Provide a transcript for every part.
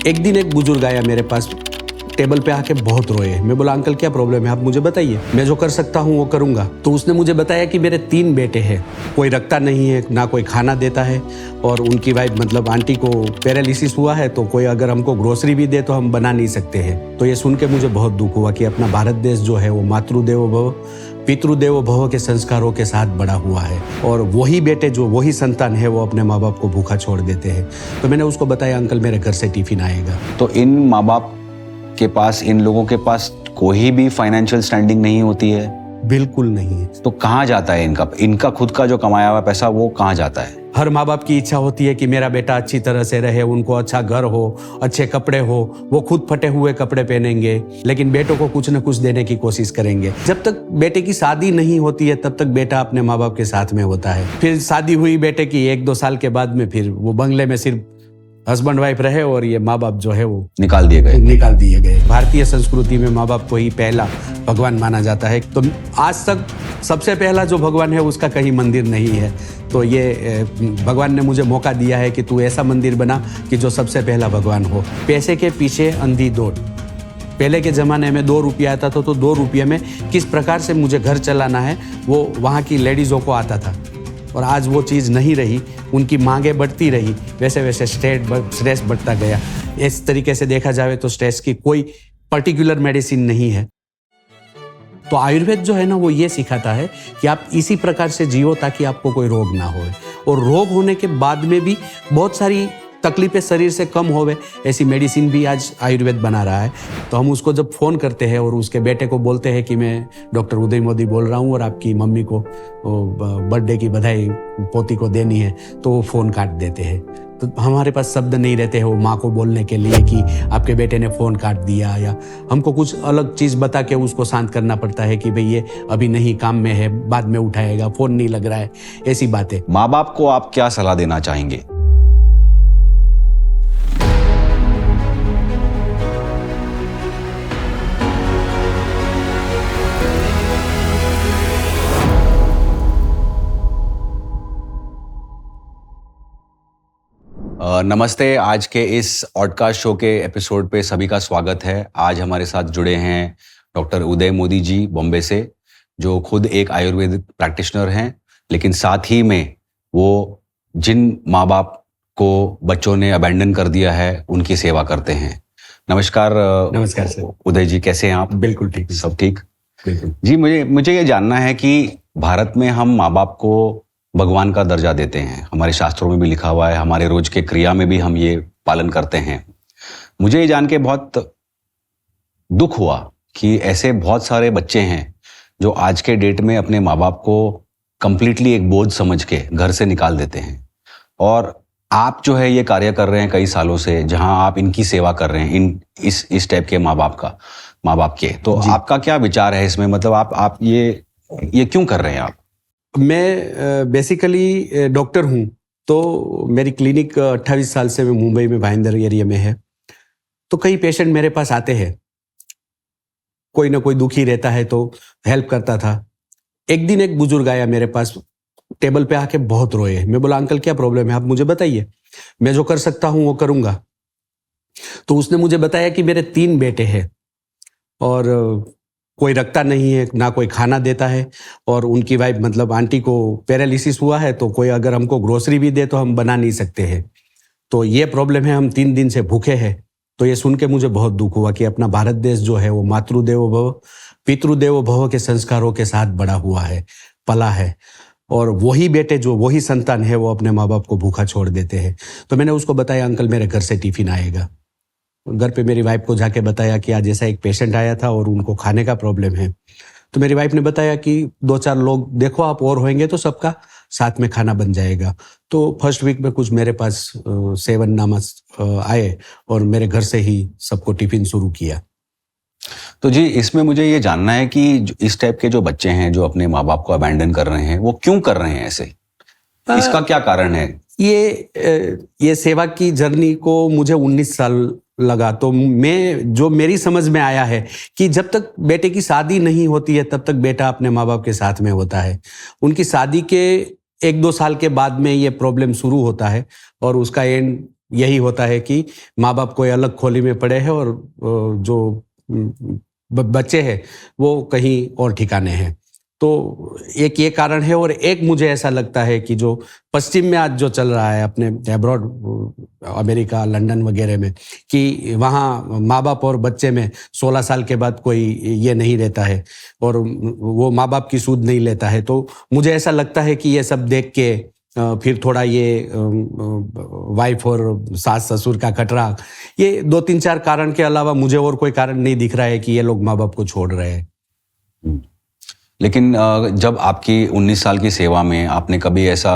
एक दिन एक बुजुर्ग आया मेरे पास, टेबल पे आके बहुत रोए। मैं बोला अंकल क्या प्रॉब्लम है, आप मुझे बताइए, मैं जो कर सकता हूँ वो करूँगा। तो उसने मुझे बताया कि मेरे 3 बेटे हैं, कोई रखता नहीं है, ना कोई खाना देता है, और उनकी वाइफ मतलब आंटी को पैरालिसिस हुआ है, तो कोई अगर हमको ग्रोसरी भी दे तो हम बना नहीं सकते हैं। तो ये सुन के मुझे बहुत दुख हुआ कि अपना भारत देश जो है वो मातृदेवो भव पितृदेवो भव के संस्कारों के साथ बड़ा हुआ है, और वही बेटे जो वही संतान है वो अपने माँ बाप को भूखा छोड़ देते हैं। तो मैंने उसको बताया अंकल मेरे घर से टिफिन आएगा। तो इन माँ बाप के पास, इन लोगों के पास कोई भी फाइनेंशियल स्टैंडिंग नहीं होती है? बिल्कुल नहीं है। तो कहाँ जाता है इनका खुद का जो कमाया हुआ पैसा, वो कहाँ जाता है? हर माँ बाप की इच्छा होती है कि मेरा बेटा अच्छी तरह से रहे, उनको अच्छा घर हो, अच्छे कपड़े हो, वो खुद फटे हुए कपड़े पहनेंगे, लेकिन बेटों को कुछ न कुछ देने की कोशिश करेंगे। जब तक बेटे की शादी नहीं होती है तब तक बेटा अपने माँ बाप के साथ में होता है। फिर शादी हुई बेटे की 1-2 साल के बाद में फिर वो बंगले में सिर्फ हस्बैंड वाइफ रहे और ये माँ बाप जो है वो निकाल दिए गए। भारतीय संस्कृति में माँ बाप को ही पहला भगवान माना जाता है। तो आज तक सबसे पहला जो भगवान है उसका कहीं मंदिर नहीं है। तो ये भगवान ने मुझे मौका दिया है कि तू ऐसा मंदिर बना कि जो सबसे पहला भगवान हो। पैसे के पीछे अंधी दौड़। पहले के ज़माने में 2 रुपया आता था, तो 2 रुपये में किस प्रकार से मुझे घर चलाना है वो वहाँ की लेडीज़ों को आता था। और आज वो चीज़ नहीं रही, उनकी मांगे बढ़ती रही, वैसे वैसे स्ट्रेस बढ़ता गया। इस तरीके से देखा जाए तो स्ट्रेस की कोई पर्टिकुलर मेडिसिन नहीं है। तो आयुर्वेद जो है ना वो ये सिखाता है कि आप इसी प्रकार से जियो ताकि आपको कोई रोग ना हो, और रोग होने के बाद में भी बहुत सारी तकलीफें शरीर से कम होवे ऐसी मेडिसिन भी आज आयुर्वेद बना रहा है। तो हम उसको जब फ़ोन करते हैं और उसके बेटे को बोलते हैं कि मैं डॉक्टर उदय मोदी बोल रहा हूँ और आपकी मम्मी को बर्थडे की बधाई पोती को देनी है, तो वो फ़ोन काट देते हैं। तो हमारे पास शब्द नहीं रहते हैं वो माँ को बोलने के लिए कि आपके बेटे ने फ़ोन काट दिया, या हमको कुछ अलग चीज़ बता के उसको शांत करना पड़ता है कि भाई ये अभी नहीं, काम में है, बाद में उठाएगा, फ़ोन नहीं लग रहा है, ऐसी बातें। माँ बाप को आप क्या सलाह देना चाहेंगे? नमस्ते। आज के इस पॉडकास्ट शो के एपिसोड पे सभी का स्वागत है। आज हमारे साथ जुड़े हैं डॉक्टर उदय मोदी जी बॉम्बे से, जो खुद एक आयुर्वेदिक प्रैक्टिशनर हैं, लेकिन साथ ही में वो जिन माँ बाप को बच्चों ने अबैंडन कर दिया है उनकी सेवा करते हैं। नमस्कार। नमस्कार सर। उदय जी, कैसे हैं आप? बिल्कुल ठीक। सब ठीक? बिल्कुल जी। मुझे ये जानना है कि भारत में हम माँ बाप को भगवान का दर्जा देते हैं, हमारे शास्त्रों में भी लिखा हुआ है, हमारे रोज के क्रिया में भी हम ये पालन करते हैं। मुझे ये जान के बहुत दुख हुआ कि ऐसे बहुत सारे बच्चे हैं जो आज के डेट में अपने माँ बाप को कंप्लीटली एक बोझ समझ के घर से निकाल देते हैं। और आप जो है ये कार्य कर रहे हैं कई सालों से, जहां आप इनकी सेवा कर रहे हैं, इस टाइप के माँ बाप के, तो आपका क्या विचार है इसमें? मतलब आप ये क्यों कर रहे हैं आप? मैं बेसिकली डॉक्टर हूँ, तो मेरी क्लिनिक 28 साल से मैं मुंबई में भाईंदर एरिया में है। तो कई पेशेंट मेरे पास आते हैं, कोई ना कोई दुखी रहता है तो हेल्प करता था। एक दिन एक बुजुर्ग आया मेरे पास, टेबल पे आके बहुत रोए। मैं बोला अंकल क्या प्रॉब्लम है, आप मुझे बताइए, मैं जो कर सकता हूँ वो करूँगा। तो उसने मुझे बताया कि मेरे 3 बेटे हैं और कोई रखता नहीं है, ना कोई खाना देता है, और उनकी वाइफ मतलब आंटी को पैरालिसिस हुआ है, तो कोई अगर हमको ग्रोसरी भी दे तो हम बना नहीं सकते हैं। तो ये प्रॉब्लम है, हम 3 दिन से भूखे हैं। तो ये सुन के मुझे बहुत दुख हुआ कि अपना भारत देश जो है वो मातृदेवो भव पितृदेवो भव के संस्कारों के साथ बड़ा हुआ है, पला है, और वही बेटे जो वही संतान है वो अपने माँ बाप को भूखा छोड़ देते हैं। तो मैंने उसको बताया अंकल मेरे घर से टिफिन आएगा। घर पे मेरी वाइफ को जाके बताया कि आज ऐसा एक पेशेंट आया था और उनको खाने का प्रॉब्लम है। तो मेरी वाइफ ने बताया कि 2-4 लोग देखो आप और होंगे तो सबका साथ में खाना बन जाएगा। तो फर्स्ट वीक में कुछ मेरे पास 7 नामस आए और मेरे घर से ही सबको टिफिन शुरू किया। तो जी, इसमें मुझे ये जानना है कि इस टाइप के जो बच्चे हैं जो अपने माँ बाप को अबैंडन कर रहे हैं, वो क्यों कर रहे हैं ऐसे? इसका क्या कारण है? ये सेवा की जर्नी को मुझे 19 साल लगा। तो मेरी समझ में आया है कि जब तक बेटे की शादी नहीं होती है तब तक बेटा अपने माँ बाप के साथ में होता है। उनकी शादी के 1-2 साल के बाद में ये प्रॉब्लम शुरू होता है और उसका एंड यही होता है कि माँ बाप कोई अलग खोली में पड़े हैं और जो बच्चे हैं वो कहीं और ठिकाने हैं। तो एक ये कारण है, और एक मुझे ऐसा लगता है कि जो पश्चिम में आज जो चल रहा है अपने अब्रॉड, अमेरिका, लंदन वगैरह में, कि वहाँ माँ बाप और बच्चे में 16 साल के बाद कोई ये नहीं रहता है और वो माँ बाप की सूद नहीं लेता है। तो मुझे ऐसा लगता है कि ये सब देख के फिर थोड़ा ये वाइफ और सास ससुर का कटरा, ये 2-3-4 कारण के अलावा मुझे और कोई कारण नहीं दिख रहा है कि ये लोग माँ बाप को छोड़ रहे हैं। लेकिन जब आपकी 19 साल की सेवा में आपने कभी ऐसा,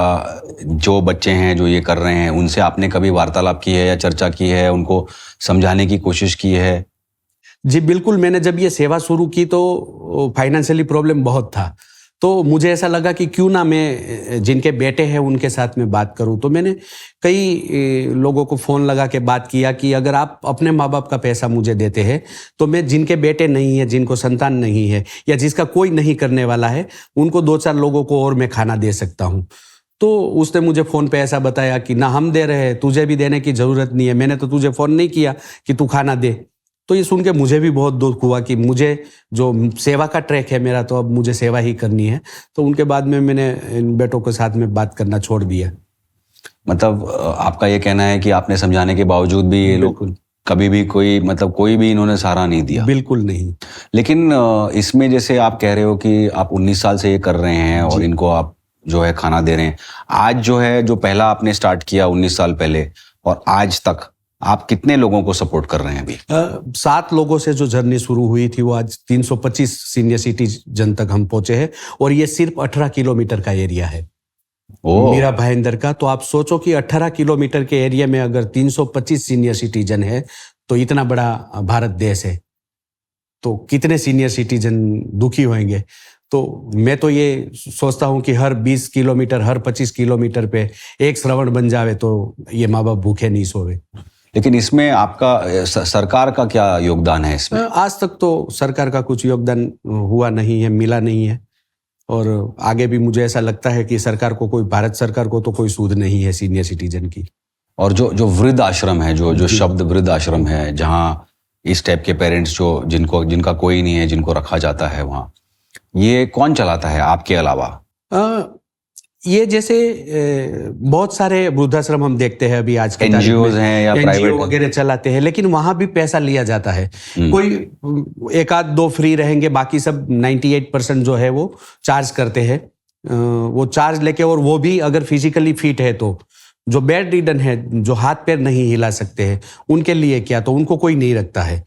जो बच्चे हैं जो ये कर रहे हैं, उनसे आपने कभी वार्तालाप की है या चर्चा की है, उनको समझाने की कोशिश की है? जी बिल्कुल, मैंने जब ये सेवा शुरू की तो फाइनेंशियली प्रॉब्लम बहुत था। तो मुझे ऐसा लगा कि क्यों ना मैं जिनके बेटे हैं उनके साथ में बात करूं। तो मैंने कई लोगों को फ़ोन लगा के बात किया कि अगर आप अपने माँ बाप का पैसा मुझे देते हैं तो मैं जिनके बेटे नहीं है, जिनको संतान नहीं है या जिसका कोई नहीं करने वाला है, उनको 2-4 लोगों को और मैं खाना दे सकता हूँ। तो उसने मुझे फ़ोन पे ऐसा बताया कि ना हम दे रहे हैं, तुझे भी देने की ज़रूरत नहीं है, मैंने तो तुझे फ़ोन नहीं किया कि तू खाना दे। तो ये सुन के मुझे भी बहुत दुख हुआ कि मुझे जो सेवा का ट्रैक है मेरा, तो अब मुझे सेवा ही करनी है। तो उनके बाद में मैंने इन बेटों के साथ में बात करना छोड़ दिया। मतलब आपका ये कहना है कि आपने समझाने के बावजूद भी ये लोग कभी भी कोई भी इन्होंने सहारा नहीं दिया? बिल्कुल नहीं। लेकिन इसमें जैसे आप कह रहे हो कि आप 19 साल से ये कर रहे हैं और इनको आप जो है खाना दे रहे हैं, आज जो है, जो पहला आपने स्टार्ट किया 19 साल पहले और आज तक आप कितने लोगों को सपोर्ट कर रहे हैं अभी? 7 लोगों से जो जर्नी शुरू हुई थी वो आज 325 सीनियर सिटीजन तक हम पहुंचे हैं, और ये सिर्फ 18 किलोमीटर का एरिया है मीरा भाईंदर का। तो आप सोचो कि 18 किलोमीटर के एरिया में अगर 325 सीनियर सिटीजन है तो इतना बड़ा भारत देश है, तो कितने सीनियर सिटीजन दुखी होंगे। तो मैं तो ये सोचता हूँ कि हर 20 किलोमीटर, हर 25 किलोमीटर पे एक श्रवण बन जावे तो ये माँ बाप भूखे नहीं सोवे। लेकिन इसमें आपका सरकार का क्या योगदान है इसमें? आज तक तो सरकार का कुछ योगदान हुआ नहीं है, मिला नहीं है, और आगे भी मुझे ऐसा लगता है कि सरकार को, कोई भारत सरकार को तो कोई सूद नहीं है सीनियर सिटीजन की। और जो वृद्ध आश्रम है, जो शब्द वृद्ध आश्रम है, जहाँ इस टाइप के पेरेंट्स जिनका कोई नहीं है, जिनको रखा जाता है, वहाँ ये कौन चलाता है आपके अलावा? ये जैसे बहुत सारे वृद्धाश्रम हम देखते हैं अभी आज के एनजीओज हैं या प्राइवेट वगैरह चलाते हैं, लेकिन वहां भी पैसा लिया जाता है। कोई 1-2 फ्री रहेंगे, बाकी सब 98% जो है वो चार्ज करते हैं। वो चार्ज लेके, और वो भी अगर फिजिकली फिट है तो, जो बेड रिडन है, जो हाथ पैर नहीं हिला सकते हैं, उनके लिए क्या, तो उनको कोई नहीं रखता है।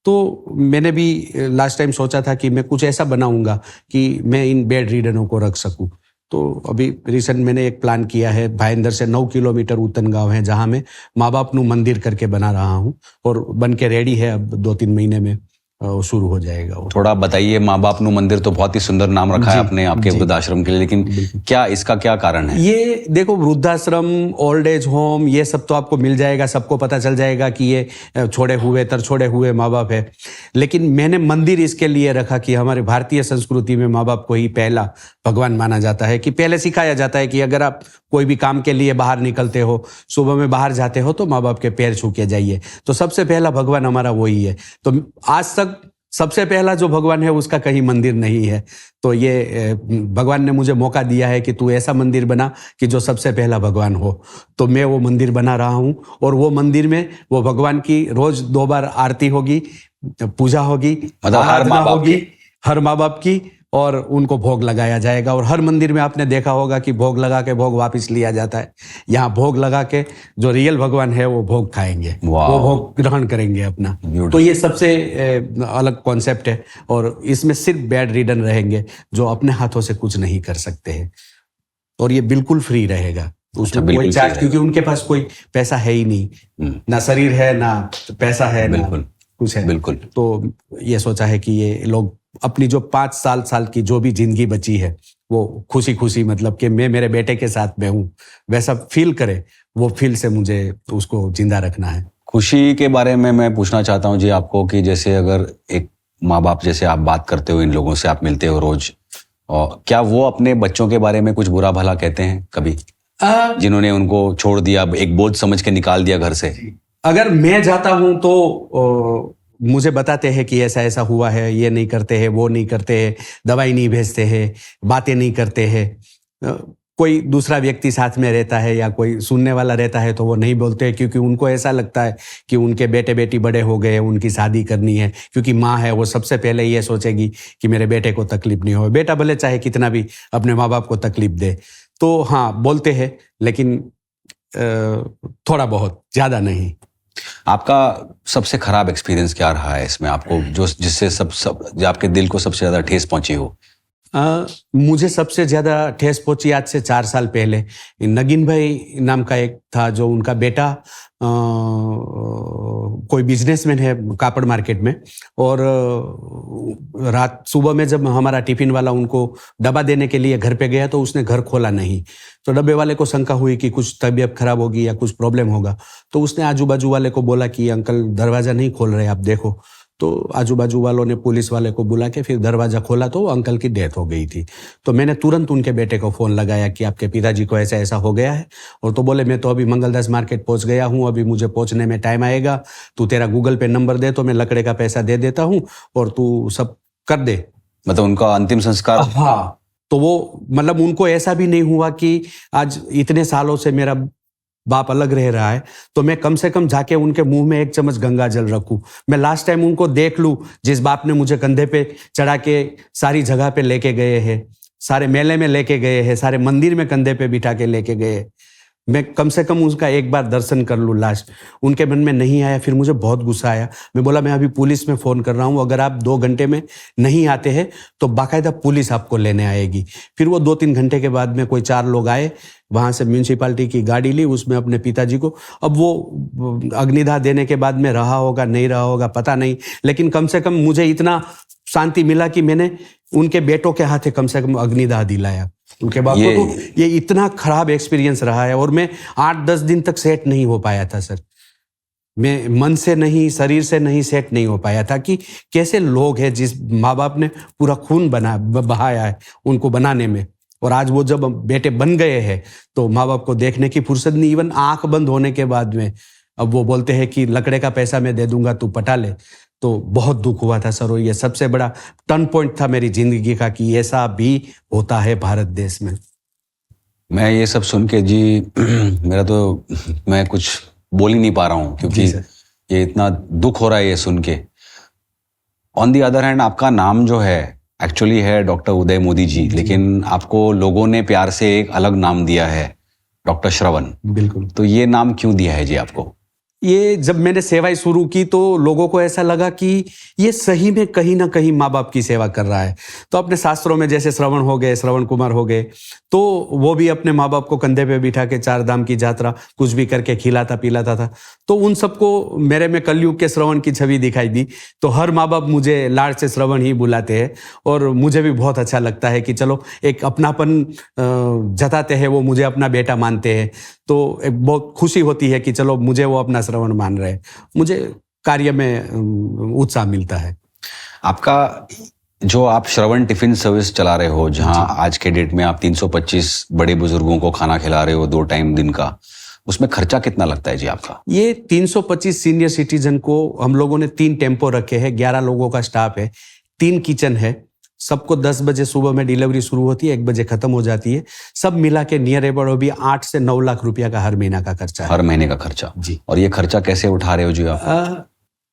तो मैंने भी लास्ट टाइम सोचा था कि मैं कुछ ऐसा बनाऊंगा कि मैं इन बेड रीडरों को रख सकूं। तो अभी रिसेंट मैंने एक प्लान किया है, भाईंदर से 9 किलोमीटर उतन गांव है, जहां मैं माँ बाप नु मंदिर करके बना रहा हूं, और बन के रेडी है, अब 2-3 महीने में शुरू हो जाएगा। थोड़ा बताइए, माँ बाप नु मंदिर तो बहुत ही सुंदर नाम रखा है आपने आपके वृद्धाश्रम के लिए, लेकिन क्या इसका क्या कारण है? ये देखो, वृद्धाश्रम, ओल्ड एज होम, ये सब तो आपको मिल जाएगा, सबको पता चल जाएगा कि ये छोड़े हुए माँ बाप है। लेकिन मैंने मंदिर इसके लिए रखा कि हमारे भारतीय संस्कृति में माँ बाप को ही पहला भगवान माना जाता है, कि पहले सिखाया जाता है कि अगर आप कोई भी काम के लिए बाहर निकलते हो, सुबह में बाहर जाते हो, तो माँ बाप के पैर छू के जाइए। तो सबसे पहला भगवान हमारा वही है। तो आज तक सबसे पहला जो भगवान है उसका कहीं मंदिर नहीं है। तो ये भगवान ने मुझे मौका दिया है कि तू ऐसा मंदिर बना कि जो सबसे पहला भगवान हो। तो मैं वो मंदिर बना रहा हूँ, और वो मंदिर में वो भगवान की रोज 2 बार आरती होगी, पूजा होगी, आराधना होगी हर माँ बाप की, और उनको भोग लगाया जाएगा। और हर मंदिर में आपने देखा होगा कि भोग लगा के भोग वापस लिया जाता है। यहाँ भोग लगा के जो रियल भगवान है वो भोग खाएंगे, वो भोग ग्रहण करेंगे अपना। तो ये सबसे अलग कॉन्सेप्ट है, और इसमें सिर्फ बेड रिडन रहेंगे जो अपने हाथों से कुछ नहीं कर सकते हैं, और ये बिल्कुल फ्री रहेगा, उसमें कोई चार्ज, क्योंकि उनके पास कोई पैसा है ही नहीं, ना शरीर है ना पैसा है, ना कुछ है। बिल्कुल। तो ये सोचा है कि ये लोग अपनी जो 5 साल की जो भी जिंदगी बची है वो खुशी खुशी, मतलब कि मैं मेरे बेटे के साथ में हूँ, वैसा फील करे, वो फील से मुझे उसको जिंदा रखना है। खुशी के बारे में मैं पूछना चाहता हूँ जी आपको, कि जैसे अगर एक माँ बाप, जैसे आप बात करते हो, इन लोगों से आप मिलते हो रोज, और क्या वो अपने बच्चों के बारे में कुछ बुरा भला कहते हैं कभी? जिन्होंने उनको छोड़ दिया, एक बोझ समझ के निकाल दिया घर से? अगर मैं जाता हूं तो मुझे बताते हैं कि ऐसा ऐसा हुआ है, ये नहीं करते हैं, वो नहीं करते हैं, दवाई नहीं भेजते हैं, बातें नहीं करते हैं। कोई दूसरा व्यक्ति साथ में रहता है या कोई सुनने वाला रहता है तो वो नहीं बोलते हैं, क्योंकि उनको ऐसा लगता है कि उनके बेटे बेटी बड़े हो गए, उनकी शादी करनी है। क्योंकि माँ है, वो सबसे पहले ये सोचेगी कि मेरे बेटे को तकलीफ नहीं हो। बेटा भले चाहे कितना भी अपने माँ बाप को तकलीफ दे, तो हाँ बोलते हैं, लेकिन थोड़ा बहुत, ज़्यादा नहीं। आपका सबसे खराब एक्सपीरियंस क्या रहा है इसमें, आपको जो जिससे जो आपके दिल को सबसे ज्यादा ठेस पहुंची हो? मुझे सबसे ज़्यादा ठेस पहुंची आज से 4 साल पहले। नगीन भाई नाम का एक था, जो उनका बेटा कोई बिजनेसमैन है कापड़ मार्केट में, और रात सुबह में जब हमारा टिफिन वाला उनको डब्बा देने के लिए घर पे गया तो उसने घर खोला नहीं। तो डब्बे वाले को शंका हुई कि कुछ तबीयत खराब होगी या कुछ प्रॉब्लम होगा। तो उसने आजू बाजू वाले को बोला कि अंकल दरवाज़ा नहीं खोल रहे, आप देखो। तो आजू बाजू वालों ने पुलिस वाले को बुला के फिर दरवाज़ा खोला तो अंकल की डेथ हो गई थी। तो मैंने तुरंत उनके बेटे को फ़ोन लगाया कि आपके पिताजी को ऐसा ऐसा हो गया है। और तो बोले मैं तो अभी मंगलदास मार्केट पहुंच गया हूं, अभी मुझे पहुंचने में टाइम आएगा, तू तेरा गूगल पे नंबर दे तो मैं लकड़े का पैसा दे देता हूं और तू सब कर दे। मतलब उनका अंतिम संस्कार? हाँ, तो वो मतलब उनको ऐसा भी नहीं हुआ कि आज इतने सालों से मेरा बाप अलग रह रहा है तो मैं कम से कम जाके उनके मुंह में एक चम्मच गंगा जल रखूं, मैं लास्ट टाइम उनको देख लूं, जिस बाप ने मुझे कंधे पे चढ़ा के सारी जगह पे लेके गए हैं, सारे मेले में लेके गए हैं, सारे मंदिर में कंधे पे बिठा के लेके गए, मैं कम से कम उसका एक बार दर्शन कर लूं लास्ट। उनके मन में नहीं आया। फिर मुझे बहुत गुस्सा आया। मैं बोला मैं अभी पुलिस में फ़ोन कर रहा हूं, अगर आप 2 घंटे में नहीं आते हैं तो बाकायदा पुलिस आपको लेने आएगी। फिर वो 2-3 घंटे के बाद में कोई 4 लोग आए, वहाँ से म्यूनसिपालिटी की गाड़ी ली, उसमें अपने पिताजी को, अब वो अग्निदाह देने के बाद में रहा होगा नहीं रहा होगा पता नहीं, लेकिन कम से कम मुझे इतना शांति मिला कि मैंने उनके बेटों के हाथे कम से कम अग्निदाह दिलाया उनके बाप को। तो ये इतना खराब एक्सपीरियंस रहा है और मैं 8-10 दिन तक सेट नहीं हो पाया था सर। मैं मन से नहीं, शरीर से नहीं सेट नहीं हो पाया था कि कैसे लोग हैं जिस माँ बाप ने पूरा खून बहाया है उनको बनाने में, और आज वो जब बेटे बन गए हैं तो माँ बाप को देखने की फुर्सत नहीं। इवन आंख बंद होने के बाद में अब वो बोलते हैं कि लकड़े का पैसा मैं दे दूंगा, तू पटा ले। तो बहुत दुख हुआ था सर, और ये सबसे बड़ा टर्न पॉइंट था मेरी जिंदगी का कि ऐसा भी होता है भारत देश में। मैं ये सब सुन के जी मेरा तो मैं कुछ बोल ही नहीं पा रहा हूँ, क्योंकि ये इतना दुख हो रहा है ये सुन के। ऑन दी अदर हैंड आपका नाम जो है एक्चुअली है डॉक्टर उदय मोदी जी, लेकिन आपको लोगों ने प्यार से एक अलग नाम दिया है, डॉक्टर श्रवण। बिल्कुल। तो ये नाम क्यों दिया है जी आपको? ये जब मैंने सेवाएं शुरू की तो लोगों को ऐसा लगा कि ये सही में कहीं ना कहीं माँ बाप की सेवा कर रहा है। तो अपने शास्त्रों में जैसे श्रवण हो गए, श्रवण कुमार हो गए, तो वो भी अपने माँ बाप को कंधे पे बिठा के 4 धाम की यात्रा कुछ भी करके खिलाता पिलाता था। तो उन सबको मेरे में कलयुग के श्रवण की छवि दिखाई दी। तो हर माँ बाप मुझे लाड से श्रवण ही बुलाते हैं, और मुझे भी बहुत अच्छा लगता है कि चलो एक अपनापन जताते हैं, वो मुझे अपना बेटा मानते हैं। तो एक बहुत खुशी होती है कि चलो मुझे वो अपना श्रवण मान रहे हैं, मुझे कार्य में उत्साह मिलता है। आपका जो आप श्रवण टिफिन सर्विस चला रहे हो, जहां आज के डेट में आप 325 बड़े बुजुर्गों को खाना खिला रहे हो 2 टाइम दिन का, उसमें खर्चा कितना लगता है जी आपका? ये 325 सीनियर सिटीजन को हम लोगों ने 3 टेम्पो रखे हैं, 11 लोगों का स्टाफ है, 3 किचन है, सबको 10 बजे सुबह में डिलीवरी शुरू होती है, 1 बजे खत्म हो जाती है। सब मिला के नियर अबाउट भी 8 से 9 लाख रुपया का हर महीना का खर्चा है। हर महीने का खर्चा जी। और ये खर्चा कैसे उठा रहे हो जी आप?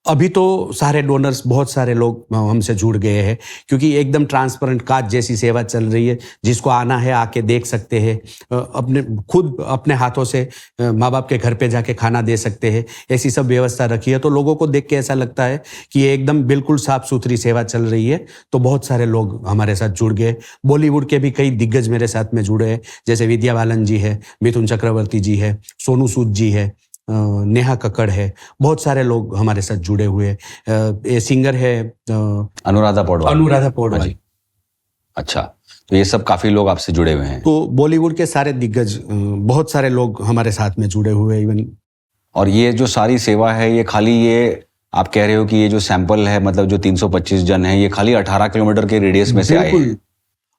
अभी तो सारे डोनर्स, बहुत सारे लोग हमसे जुड़ गए हैं, क्योंकि एकदम ट्रांसपेरेंट काज जैसी सेवा चल रही है। जिसको आना है आके देख सकते हैं, अपने खुद अपने हाथों से माँ बाप के घर पे जाके खाना दे सकते हैं, ऐसी सब व्यवस्था रखी है। तो लोगों को देख के ऐसा लगता है कि ये एकदम बिल्कुल साफ सुथरी सेवा चल रही है। तो बहुत सारे लोग हमारे साथ जुड़ गए। बॉलीवुड के भी कई दिग्गज मेरे साथ में जुड़े हैं, जैसे विद्या बालन जी है, मिथुन चक्रवर्ती जी है, सोनू सूद जी है, नेहा कक्कड़ है, बहुत सारे लोग हमारे साथ जुड़े हुए हैं। ये सिंगर है अनुराधा पौडवाल। अच्छा, तो ये सब काफी लोग आपसे जुड़े हुए हैं। तो बॉलीवुड के सारे दिग्गज, बहुत सारे लोग हमारे साथ में जुड़े हुए हैं इवन। और ये जो सारी सेवा है, ये खाली ये आप कह रहे हो कि ये जो सैंपल है, मतलब जो 325 जन है, ये खाली 18 किलोमीटर के रेडियस में से आए हैं?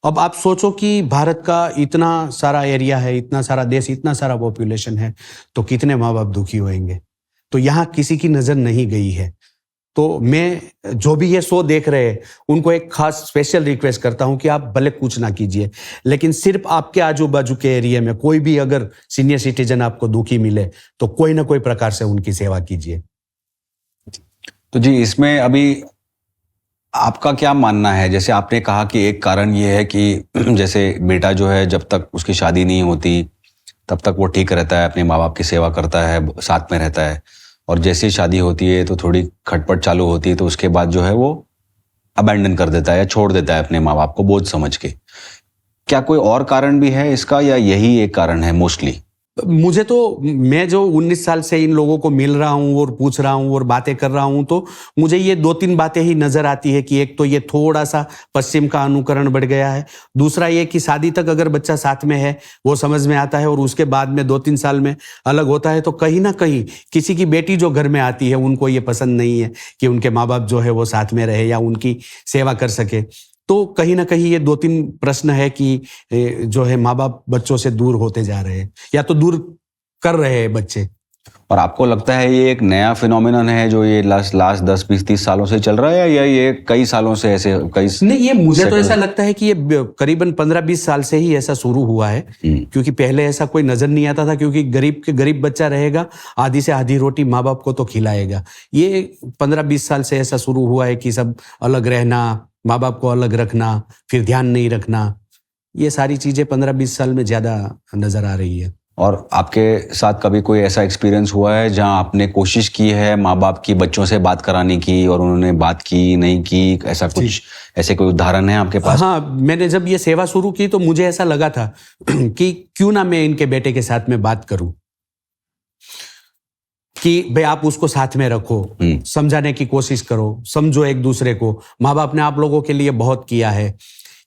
अब आप सोचो कि भारत का इतना सारा एरिया है, इतना सारा देश, इतना सारा पॉपुलेशन है, तो कितने माँ बाप दुखी होंगे। तो यहाँ किसी की नजर नहीं गई है। तो मैं जो भी ये शो देख रहे हैं उनको एक खास स्पेशल रिक्वेस्ट करता हूं कि आप भले कुछ ना कीजिए, लेकिन सिर्फ आपके आजू बाजू के एरिया में कोई भी अगर सीनियर सिटीजन आपको दुखी मिले तो कोई ना कोई प्रकार से उनकी सेवा कीजिए। तो जी, इसमें अभी आपका क्या मानना है? जैसे आपने कहा कि एक कारण ये है कि जैसे बेटा जो है जब तक उसकी शादी नहीं होती तब तक वो ठीक रहता है, अपने माँ बाप की सेवा करता है, साथ में रहता है, और जैसे ही शादी होती है तो थोड़ी खटपट चालू होती है, तो उसके बाद जो है वो अबैंडन कर देता है या छोड़ देता है अपने माँ बाप को बोझ समझ के। क्या कोई और कारण भी है इसका, या यही एक कारण है मोस्टली? मुझे तो, मैं जो 19 साल से इन लोगों को मिल रहा हूं और पूछ रहा हूं और बातें कर रहा हूं, तो मुझे ये 2-3 बातें ही नजर आती है कि एक तो ये थोड़ा सा पश्चिम का अनुकरण बढ़ गया है। दूसरा ये कि शादी तक अगर बच्चा साथ में है वो समझ में आता है, और उसके बाद में 2-3 साल में अलग होता है, तो कहीं ना कहीं किसी की बेटी जो घर में आती है उनको ये पसंद नहीं है कि उनके माँ बाप जो है वो साथ में रहे या उनकी सेवा कर सके। तो कहीं ना कहीं ये 2-3 प्रश्न है कि जो है माँ बाप बच्चों से दूर होते जा रहे हैं या तो दूर कर रहे हैं बच्चे। और आपको लगता है ये एक नया फिनोमिनन है जो ये लास्ट 10-20-30 सालों से चल रहा है, या ये कई सालों से ऐसे नहीं, ये मुझे तो ऐसा लगता है कि ये करीबन 15-20 साल से ही ऐसा शुरू हुआ है, क्योंकि पहले ऐसा कोई नजर नहीं आता था, क्योंकि गरीब के गरीब बच्चा रहेगा, आधी से आधी रोटी माँ बाप को तो खिलाएगा। ये 15-20 साल से ऐसा शुरू हुआ है कि सब अलग रहना, माँ बाप को अलग रखना, फिर ध्यान नहीं रखना, ये सारी चीजें 15-20 साल में ज्यादा नजर आ रही है। और आपके साथ कभी कोई ऐसा एक्सपीरियंस हुआ है जहां आपने कोशिश की है माँ बाप की बच्चों से बात कराने की और उन्होंने बात की नहीं की, ऐसा कुछ, ऐसे कोई उदाहरण है आपके पास? हाँ, मैंने जब ये सेवा शुरू की तो मुझे ऐसा लगा था कि क्यों ना मैं इनके बेटे के साथ में बात करूं, कि भाई आप उसको साथ में रखो, समझाने की कोशिश करो, समझो एक दूसरे को। माँ बाप ने आप लोगों के लिए बहुत किया है,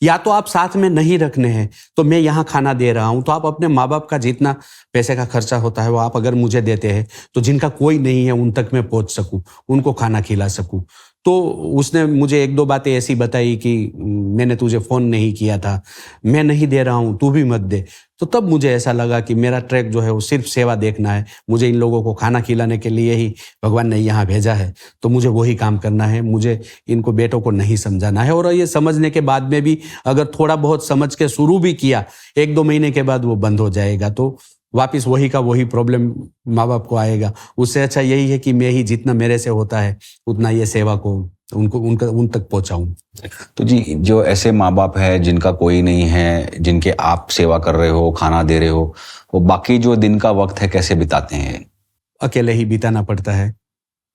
या तो आप साथ में नहीं रखने हैं तो मैं यहाँ खाना दे रहा हूं, तो आप अपने माँ बाप का जितना पैसे का खर्चा होता है वो आप अगर मुझे देते हैं तो जिनका कोई नहीं है उन तक मैं पहुंच सकूं, उनको खाना खिला सकूं। तो उसने मुझे 1-2 बातें ऐसी बताई कि मैंने तुझे फोन नहीं किया था, मैं नहीं दे रहा हूं, तू भी मत दे। तो तब मुझे ऐसा लगा कि मेरा ट्रैक जो है वो सिर्फ सेवा देखना है, मुझे इन लोगों को खाना खिलाने के लिए ही भगवान ने यहाँ भेजा है, तो मुझे वही काम करना है, मुझे इनको बेटों को नहीं समझाना है। और ये समझने के बाद में भी अगर थोड़ा बहुत समझ के शुरू भी किया, 1-2 महीने के बाद वो बंद हो जाएगा, तो वापिस वही का वही प्रॉब्लम माँ बाप को आएगा। उससे अच्छा यही है कि मैं ही जितना मेरे से होता है उतना ये सेवा को उन तक पहुंचाऊं। तो जी, जो ऐसे माँ बाप है जिनका कोई नहीं है, जिनके आप सेवा कर रहे हो, खाना दे रहे हो, वो बाकी जो दिन का वक्त है कैसे बिताते हैं? अकेले ही बिताना पड़ता है।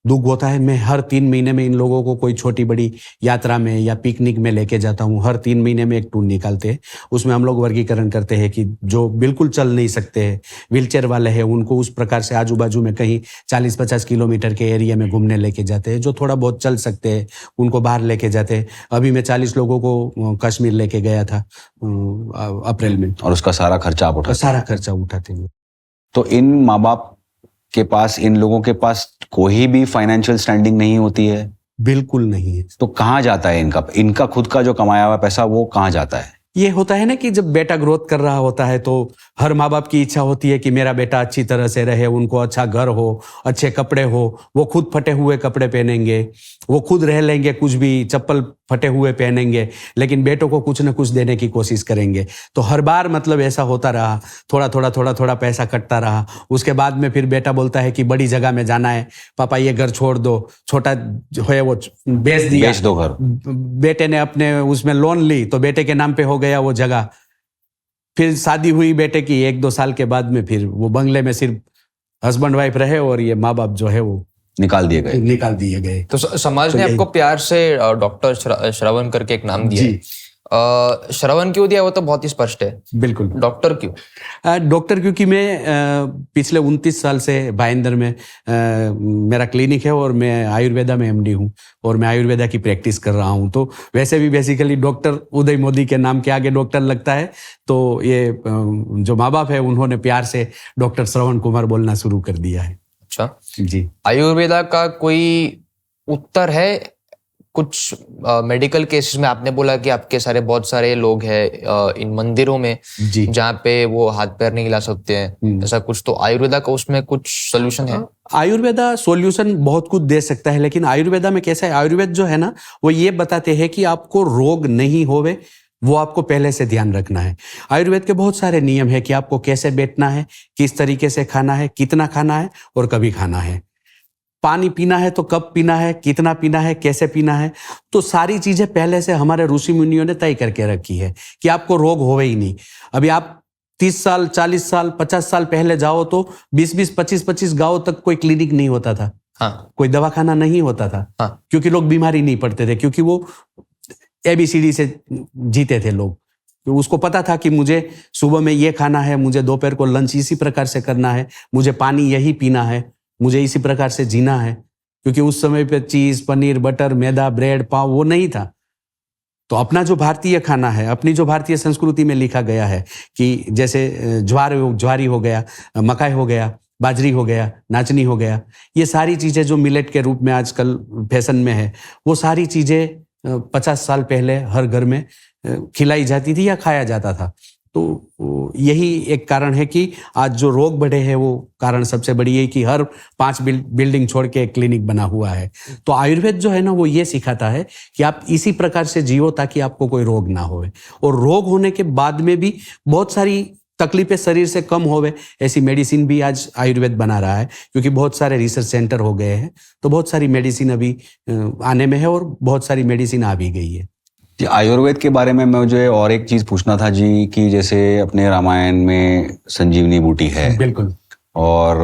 दुख होता है, मैं हर 3 महीने में इन लोगों को कोई छोटी बड़ी यात्रा में या पिकनिक में लेके जाता हूँ। हर 3 महीने में एक टूर निकालते हैं, उसमें हम लोग वर्गीकरण करते हैं कि जो बिल्कुल चल नहीं सकते हैं, व्हीलचेयर वाले हैं, उनको उस प्रकार से आजू बाजू में कहीं 40-50 किलोमीटर के एरिया में घूमने लेके जाते हैं। जो थोड़ा बहुत चल सकते हैं उनको बाहर लेके जाते हैं। अभी मैं 40 लोगों को कश्मीर लेके गया था अप्रैल में, और उसका सारा खर्चा आप उठाते? सारा खर्चा उठाते हैं। तो इन माँ बाप के पास, इन लोगों के पास कोई भी फाइनेंशियल स्टैंडिंग नहीं होती है? बिल्कुल नहीं है। तो कहाँ जाता है इनका खुद का जो कमाया हुआ पैसा, वो कहाँ जाता है? ये होता है ना कि जब बेटा ग्रोथ कर रहा होता है तो हर माँ बाप की इच्छा होती है कि मेरा बेटा अच्छी तरह से रहे, उनको अच्छा घर हो, अच्छे कपड़े हो, वो खुद फटे हुए कपड़े पहनेंगे, वो खुद रह लेंगे, कुछ भी चप्पल फटे हुए पहनेंगे, लेकिन बेटों को कुछ ना कुछ देने की कोशिश करेंगे। तो हर बार मतलब ऐसा होता रहा, थोड़ा थोड़ा पैसा कटता रहा। उसके बाद में फिर बेटा बोलता है कि बड़ी जगह में जाना है, पापा ये घर छोड़ दो, छोटा जो है वो बेच दिया, बेच दो घर। बेटे ने अपने उसमें लोन ली तो बेटे के नाम पे हो गया वो जगह। फिर शादी हुई बेटे की, 1-2 साल के बाद में फिर वो बंगले में सिर्फ हस्बैंड वाइफ रहे और ये माँ बाप जो है वो निकाल दिए गए। तो समाज ने आपको प्यार से डॉक्टर श्रवण करके एक नाम दिया है। श्रवण क्यों दिया वो तो बहुत ही स्पष्ट है। बिल्कुल। डॉक्टर क्यों? डॉक्टर क्योंकि मैं पिछले 29 साल से भाईंदर में मेरा क्लिनिक है और मैं आयुर्वेदा में एमडी हूँ और मैं आयुर्वेदा की प्रैक्टिस कर रहा हूँ। तो वैसे भी बेसिकली डॉक्टर उदय मोदी के नाम के आगे डॉक्टर लगता है, तो ये जो माँ बाप है उन्होंने प्यार से डॉक्टर श्रवण कुमार बोलना शुरू कर दिया है। अच्छा जी। आयुर्वेदा का कोई उत्तर है कुछ मेडिकल केसेस में आपने बोला कि आपके सारे बहुत सारे लोग हैं इन मंदिरों में जी। जहाँ पे वो हाथ पैर नहीं हिला सकते हैं, ऐसा कुछ, तो आयुर्वेदा का उसमें कुछ सोल्यूशन है? आयुर्वेदा सॉल्यूशन बहुत कुछ दे सकता है, लेकिन आयुर्वेदा में कैसा है, आयुर्वेद जो है ना वो ये बताते हैं कि आपको रोग नहीं होवे, वो आपको पहले से ध्यान रखना है। आयुर्वेद के बहुत सारे नियम है कि आपको कैसे बैठना है, किस तरीके से खाना है, कितना खाना है और कभी खाना है। पानी पीना है तो कब पीना है, कितना पीना है, कैसे पीना है, तो सारी चीजें पहले से हमारे ऋषि मुनियों ने तय करके रखी है कि आपको रोग होवे ही नहीं। अभी आप 30 साल, 40 साल, 50 साल पहले जाओ तो 20-20, 25-25 गांव तक कोई क्लिनिक नहीं होता था। हाँ। कोई दवाखाना नहीं होता था। हाँ। क्योंकि लोग बीमारी नहीं पड़ते थे, क्योंकि वो ABCD से जीते थे लोग। तो उसको पता था कि मुझे सुबह में ये खाना है, मुझे दोपहर को लंच इसी प्रकार से करना है, मुझे पानी यही पीना है, मुझे इसी प्रकार से जीना है। क्योंकि उस समय पे चीज, पनीर, बटर, मैदा, ब्रेड, पाव वो नहीं था। तो अपना जो भारतीय खाना है, अपनी जो भारतीय संस्कृति में लिखा गया है कि जैसे ज्वारी हो गया, मकाई हो गया, बाजरी हो गया, नाचनी हो गया, ये सारी चीजें जो मिलेट के रूप में आजकल फैशन में है, वो सारी चीजें 50 साल पहले हर घर में खिलाई जाती थी या खाया जाता था। तो यही एक कारण है कि आज जो रोग बढ़े हैं वो कारण सबसे बड़ी है कि हर 5 बिल्डिंग छोड़ के एक क्लिनिक बना हुआ है। तो आयुर्वेद जो है ना वो ये सिखाता है कि आप इसी प्रकार से जियो ताकि आपको कोई रोग ना होवे, और रोग होने के बाद में भी बहुत सारी तकलीफें शरीर से कम होवे, ऐसी मेडिसिन भी आज आयुर्वेद बना रहा है। क्योंकि बहुत सारे रिसर्च सेंटर हो गए हैं, तो बहुत सारी मेडिसिन अभी आने में है और बहुत सारी मेडिसिन आ भी गई है। जी, आयुर्वेद के बारे में मुझे और एक चीज पूछना था जी, कि जैसे अपने रामायण में संजीवनी बूटी है, बिल्कुल, और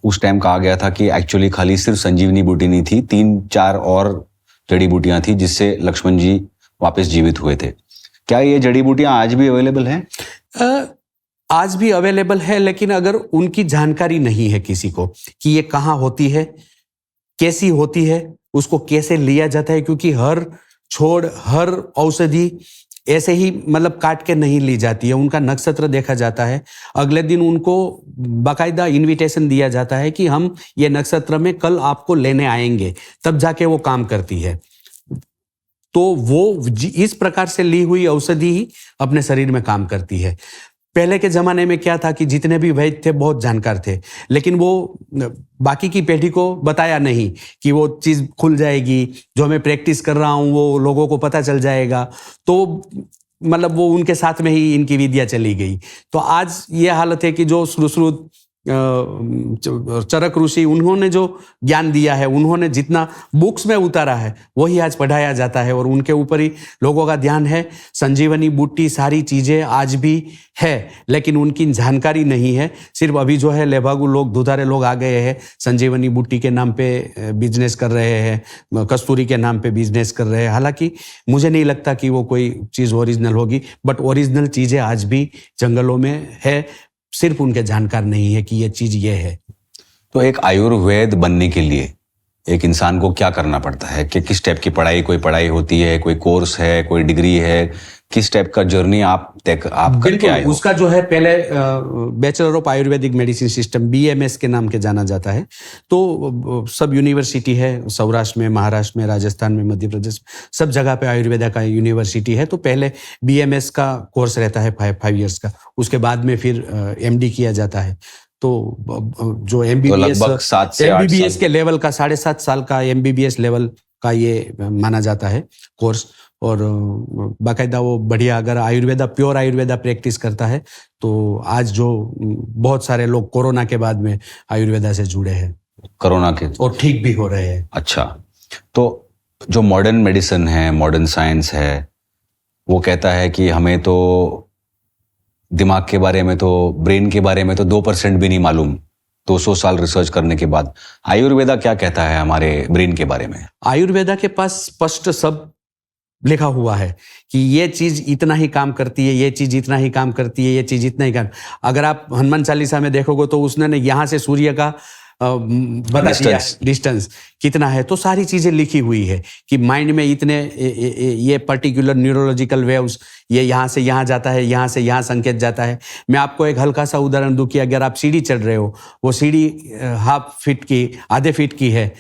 उस टाइम कहा गया था कि एक्चुअली खाली सिर्फ संजीवनी बूटी नहीं थी, 3-4 और जड़ी बूटियां थी जिससे लक्ष्मण जी वापस जीवित हुए थे। क्या ये जड़ी बूटियां आज भी अवेलेबल हैं? आज भी अवेलेबल है, लेकिन अगर उनकी जानकारी नहीं है किसी को कि ये कहाँ होती है, कैसी होती है, उसको कैसे लिया जाता है, क्योंकि हर छोड़, हर औषधि ऐसे ही मतलब काट के नहीं ली जाती है। उनका नक्षत्र देखा जाता है, अगले दिन उनको बाकायदा इनविटेशन दिया जाता है कि हम ये नक्षत्र में कल आपको लेने आएंगे, तब जाके वो काम करती है। तो वो इस प्रकार से ली हुई औषधि ही अपने शरीर में काम करती है। पहले के जमाने में क्या था कि जितने भी वैद्य थे बहुत जानकार थे, लेकिन वो बाकी की पीढ़ी को बताया नहीं कि वो चीज खुल जाएगी, जो मैं प्रैक्टिस कर रहा हूँ वो लोगों को पता चल जाएगा। तो मतलब वो उनके साथ में ही इनकी विद्या चली गई। तो आज ये हालत है कि जो सुश्रुत चरक ऋषि, उन्होंने जो ज्ञान दिया है, उन्होंने जितना बुक्स में उतारा है वही आज पढ़ाया जाता है और उनके ऊपर ही लोगों का ध्यान है। संजीवनी बूटी सारी चीजें आज भी है, लेकिन उनकी जानकारी नहीं है। सिर्फ अभी जो है लेभागु लोग, दुधारे लोग आ गए हैं, संजीवनी बूटी के नाम पे बिजनेस कर रहे हैं, कस्तूरी के नाम पे बिजनेस कर रहे हैं। हालांकि मुझे नहीं लगता कि वो कोई चीज ओरिजिनल होगी, बट ओरिजिनल चीजें आज भी जंगलों में है, सिर्फ उनके जानकार नहीं है कि ये चीज ये है। तो एक आयुर्वेद बनने के लिए एक इंसान को क्या करना पड़ता है, कि किस टाइप की पढ़ाई, कोई पढ़ाई होती है, कोई कोर्स है, कोई डिग्री है, किस टाइप का जर्नी आप करके आए हो? उसका जो है पहले bachelor of Ayurvedic medicine system BMS के नाम के जाना जाता है। तो सब यूनिवर्सिटी है, सौराष्ट्र में, महाराष्ट्र में, राजस्थान में, मध्य प्रदेश, सब जगह पे आयुर्वेदा का यूनिवर्सिटी है। तो पहले BMS का कोर्स रहता है 5 ईयर्स का, उसके बाद में फिर MD किया जाता है। तो जो MBBS, लगभग 7 से 8 MBBS साल के लेवल का 7.5 साल का MBBS लेवल का ये माना जाता है कोर्स। और बाकायदा वो बढ़िया, अगर आयुर्वेदा, प्योर आयुर्वेदा प्रैक्टिस करता है तो आज जो बहुत सारे लोग कोरोना के बाद में आयुर्वेदा से जुड़े हैं, कोरोना के, और ठीक भी हो रहे हैं। अच्छा, तो जो मॉडर्न मेडिसिन है, मॉडर्न साइंस है, वो कहता है कि हमें तो दिमाग के बारे में, तो ब्रेन के बारे में तो 2% भी नहीं मालूम 200 साल रिसर्च करने के बाद। आयुर्वेदा क्या कहता है हमारे ब्रेन के बारे में? आयुर्वेदा के पास स्पष्ट सब लिखा हुआ है कि ये चीज इतना ही काम करती है, ये चीज इतना ही काम करती है, ये चीज इतना ही काम। अगर आप हनुमान चालीसा में देखोगे तो उसने यहाँ से सूर्य का बता दिया डिस्टेंस कितना है। तो सारी चीजें लिखी हुई है कि माइंड में इतने ये पर्टिकुलर न्यूरोलॉजिकल वेव्स, ये यहाँ से यहाँ जाता है, यहाँ से यहाँ संकेत जाता है। मैं आपको एक हल्का सा उदाहरण दूं कि अगर आप सीढ़ी चढ़ रहे हो, वो सीढ़ी ½ फीट की, आधे फीट की है,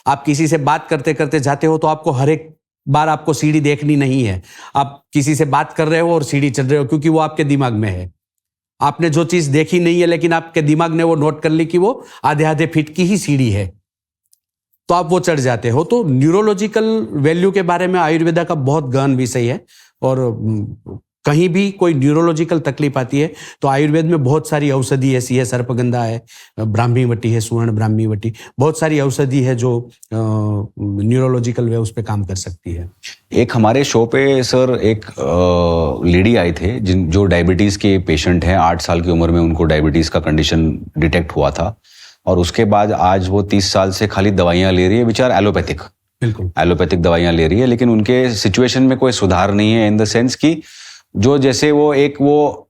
आप किसी से बात करते करते जाते हो तो आपको हर एक बार आपको सीढ़ी देखनी नहीं है। आप किसी से बात कर रहे हो और सीढ़ी चढ़ रहे हो, क्योंकि वो आपके दिमाग में है। आपने जो चीज देखी नहीं है लेकिन आपके दिमाग ने वो नोट कर ली कि वो आधे आधे फीट की ही सीढ़ी है, तो आप वो चढ़ जाते हो। तो न्यूरोलॉजिकल वैल्यू के बारे में आयुर्वेदा का बहुत गहन विषय है, और कहीं भी कोई न्यूरोलॉजिकल तकलीफ आती है तो आयुर्वेद में बहुत सारी औषधि ऐसी है, सर्पगंधा है, ब्राह्मी वटी है, सुवर्ण ब्राह्मी वटी, बहुत सारी औषधि है जो न्यूरोलॉजिकल वे उस पर काम कर सकती है। एक हमारे शो पे सर एक लेडी आई थे जो डायबिटीज़ के पेशेंट हैं, 8 साल की उम्र में उनको डायबिटीज़ का कंडीशन डिटेक्ट हुआ था, और उसके बाद आज वो 30 साल से खाली दवाइयाँ ले रही है, विच आर एलोपैथिक, बिल्कुल एलोपैथिक दवाइयाँ ले रही है, लेकिन उनके सिचुएशन में कोई सुधार नहीं है, इन द सेंस कि जो जैसे वो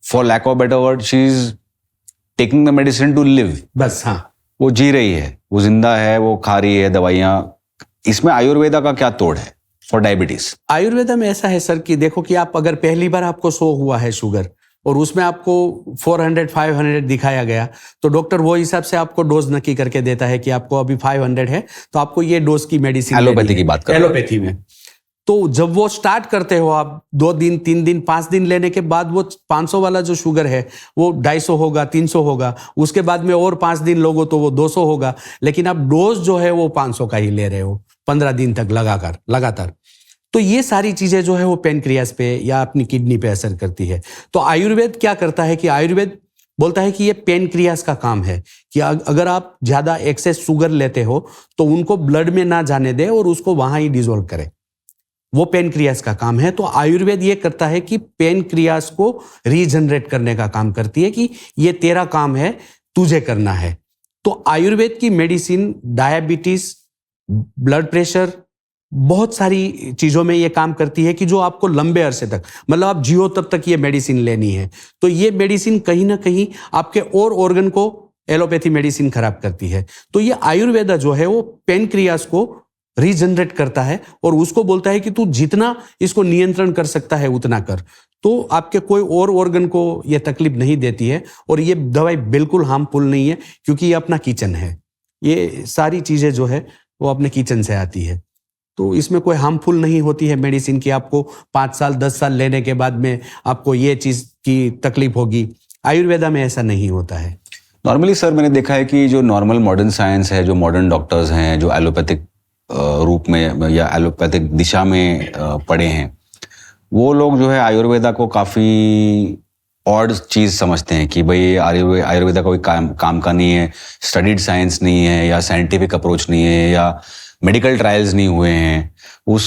for lack of better word she is taking the medicine to live, बस। हाँ, वो जी रही है, वो जिंदा है, वो खा रही है दवाइयाँ। इसमें आयुर्वेदा का क्या तोड़ है फॉर डायबिटीज? आयुर्वेदा में ऐसा है सर कि देखो कि आप अगर पहली बार आपको 100 हुआ है शुगर और उसमें आपको 400-500 दिखाया गया, तो डॉक्टर वो हिसाब से आपको डोज नक्की करके देता है कि आपको अभी 500 है तो आपको ये डोज की मेडिसिन, एलोपैथी की बात कर रहे हैं। एलोपैथी में तो जब वो स्टार्ट करते हो आप 2 दिन 3 दिन 5 दिन लेने के बाद वो 500 वाला जो शुगर है वो 250 होगा, 300 होगा, उसके बाद में और 5 दिन लोगो तो वो 200 होगा, लेकिन आप डोज जो है वो 500 का ही ले रहे हो 15 दिन तक लगातार। तो ये सारी चीजें जो है वो पेनक्रियास पे या अपनी किडनी पे असर करती है। तो आयुर्वेद क्या करता है कि आयुर्वेद बोलता है कि ये पेनक्रियास का काम है कि अगर आप ज्यादा एक्सेस शुगर लेते हो तो उनको ब्लड में ना जाने दे और उसको वहां ही डिसॉल्व करे, वो पेनक्रियास का काम है। तो आयुर्वेद ये करता है कि पेनक्रियास को रीजनरेट करने का काम करती है कि ये तेरा काम है, तुझे करना है। तो आयुर्वेद की मेडिसिन डायबिटीज, ब्लड प्रेशर, बहुत सारी चीजों में ये काम करती है कि जो आपको लंबे अरसे तक, मतलब आप जियो तब तक ये मेडिसिन लेनी है। तो ये मेडिसिन कहीं ना कहीं आपके और ऑर्गन को एलोपैथी मेडिसिन खराब करती है। तो ये आयुर्वेदा जो है वो पेनक्रियास को रीजनरेट करता है और उसको बोलता है कि तू जितना इसको नियंत्रण कर सकता है उतना कर, तो आपके कोई और ऑर्गन को ये तकलीफ नहीं देती है। और ये दवाई बिल्कुल हार्मफुल नहीं है क्योंकि ये अपना किचन है, ये सारी चीजें जो है वो अपने किचन से आती है। तो इसमें कोई हार्मफुल नहीं होती है मेडिसिन की आपको 5 साल 10 साल लेने के बाद में आपको ये चीज की तकलीफ होगी। आयुर्वेदा में ऐसा नहीं होता है। नॉर्मली सर मैंने देखा है कि जो नॉर्मल मॉडर्न साइंस है, जो मॉडर्न डॉक्टर्स हैं, जो एलोपैथिक रूप में या एलोपैथिक दिशा में पढ़े हैं, वो लोग जो है आयुर्वेदा को काफ़ी ऑड चीज़ समझते हैं कि भाई आयुर्वेदा कोई काम का नहीं है, स्टडीड साइंस नहीं है, या साइंटिफिक अप्रोच नहीं है, या मेडिकल ट्रायल्स नहीं हुए हैं। उस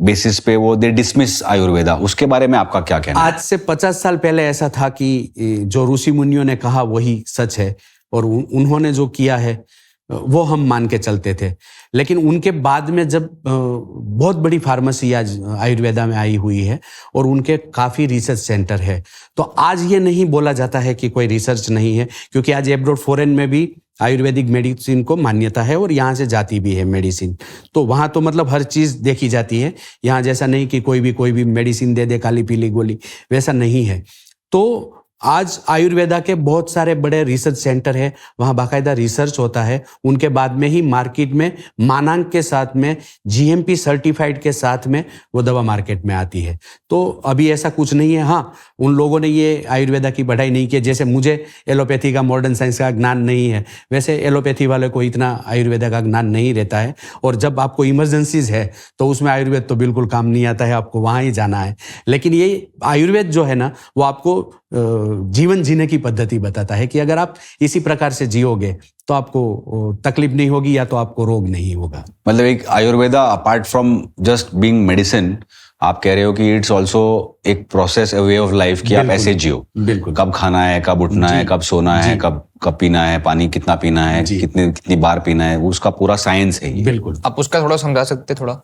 बेसिस पे वो दे डिसमिस आयुर्वेदा। उसके बारे में आपका क्या कहना है? आज से 50 साल पहले ऐसा था कि जो ऋषि मुनियों ने कहा वही सच है और उन्होंने जो किया है वो हम मान के चलते थे। लेकिन उनके बाद में जब बहुत बड़ी फार्मेसी आज आयुर्वेदा में आई हुई है और उनके काफ़ी रिसर्च सेंटर है, तो आज ये नहीं बोला जाता है कि कोई रिसर्च नहीं है, क्योंकि आज एब्रोड फॉरेन में भी आयुर्वेदिक मेडिसिन को मान्यता है और यहाँ से जाती भी है मेडिसिन। तो वहाँ तो मतलब हर चीज़ देखी जाती है, यहाँ जैसा नहीं कि कोई भी मेडिसिन दे दे काली पीली गोली, वैसा नहीं है। तो आज आयुर्वेदा के बहुत सारे बड़े रिसर्च सेंटर है, वहाँ बाकायदा रिसर्च होता है, उनके बाद में ही मार्केट में मानांक के साथ में, जीएमपी सर्टिफाइड के साथ में वो दवा मार्केट में आती है। तो अभी ऐसा कुछ नहीं है। हाँ, उन लोगों ने ये आयुर्वेदा की पढ़ाई नहीं की, जैसे मुझे एलोपैथी का, मॉडर्न साइंस का ज्ञान नहीं है, वैसे एलोपैथी वाले को इतना आयुर्वेदा का ज्ञान नहीं रहता है। और जब आपको इमरजेंसीज है तो उसमें आयुर्वेद तो बिल्कुल काम नहीं आता है, आपको वहाँ ही जाना है। लेकिन ये आयुर्वेद जो है ना, वो आपको जीवन जीने की पद्धति बताता है कि अगर आप इसी प्रकार से जियोगे तो आपको तकलीफ नहीं होगी या तो आपको रोग नहीं होगा। मतलब एक Ayurveda apart from just being medicine, आप कह रहे हो कि इट्स ऑल्सो एक प्रोसेस, वे ऑफ लाइफ कि आप ऐसे जियो। बिल्कुल। कब खाना है, कब उठना है, कब सोना है, कब पीना है, पानी कितना पीना है, कितनी बार पीना है, उसका पूरा साइंस है। बिल्कुल। आप उसका थोड़ा समझा सकते थोड़ा?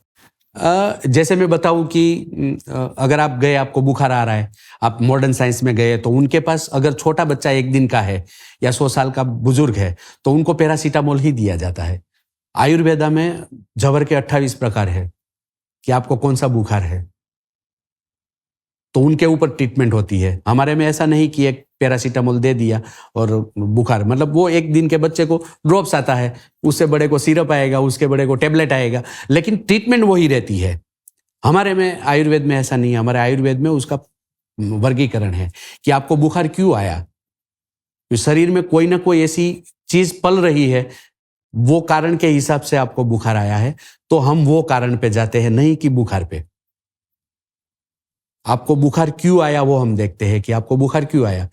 जैसे मैं बताऊं कि अगर आप गए, आपको बुखार आ रहा है, आप मॉडर्न साइंस में गए, तो उनके पास अगर छोटा बच्चा 1 दिन का है या 100 साल का बुजुर्ग है तो उनको पैरासीटामोल ही दिया जाता है। आयुर्वेदा में जवर के 28 प्रकार है कि आपको कौन सा बुखार है, तो उनके ऊपर ट्रीटमेंट होती है। हमारे में ऐसा नहीं कि एक पैरासीटामोल दे दिया और बुखार, मतलब वो एक दिन के बच्चे को ड्रॉप्स आता है, उससे बड़े को सिरप आएगा, उसके बड़े को टेबलेट आएगा, लेकिन ट्रीटमेंट वही रहती है। हमारे में आयुर्वेद में ऐसा नहीं है। हमारे आयुर्वेद में उसका वर्गीकरण है कि आपको बुखार क्यों आया, तो शरीर में कोई ना कोई ऐसी चीज पल रही है, वो कारण के हिसाब से आपको बुखार आया है, तो हम वो कारण पे जाते हैं, नहीं कि बुखार पे। आपको बुखार क्यों आया वो हम देखते हैं कि आपको बुखार क्यों आया।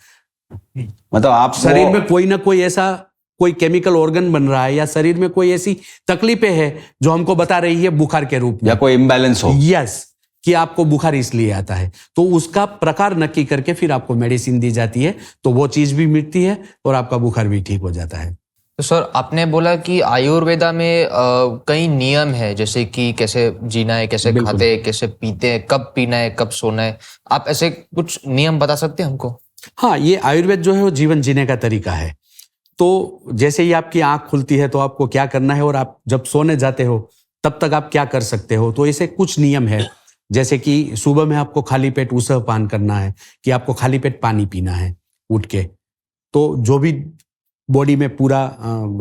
मतलब आप शरीर में कोई ना कोई ऐसा कोई केमिकल ऑर्गन बन रहा है या शरीर में कोई ऐसी तकलीफें है जो हमको बता रही है बुखार के रूप में, या कोई इम्बैलेंस हो, यस, कि आपको बुखार इसलिए आता है, तो उसका प्रकार नक्की करके फिर आपको मेडिसिन दी जाती है, तो वो चीज भी मिटती है और आपका बुखार भी ठीक हो जाता है। तो सर आपने बोला कि आयुर्वेदा में कई नियम है, जैसे कि कैसे जीना है, कैसे खाते हैं, कैसे पीते हैं, कब पीना है, कब सोना है। आप ऐसे कुछ नियम बता सकते हैं हमको? हाँ, ये आयुर्वेद जो है वो जीवन जीने का तरीका है। तो जैसे ही आपकी आंख खुलती है तो आपको क्या करना है, और आप जब सोने जाते हो तब तक आप क्या कर सकते हो, तो ऐसे कुछ नियम है। जैसे कि सुबह में आपको खाली पेट उसह पान करना है, कि आपको खाली पेट पानी पीना है उठ के, तो जो भी बॉडी में पूरा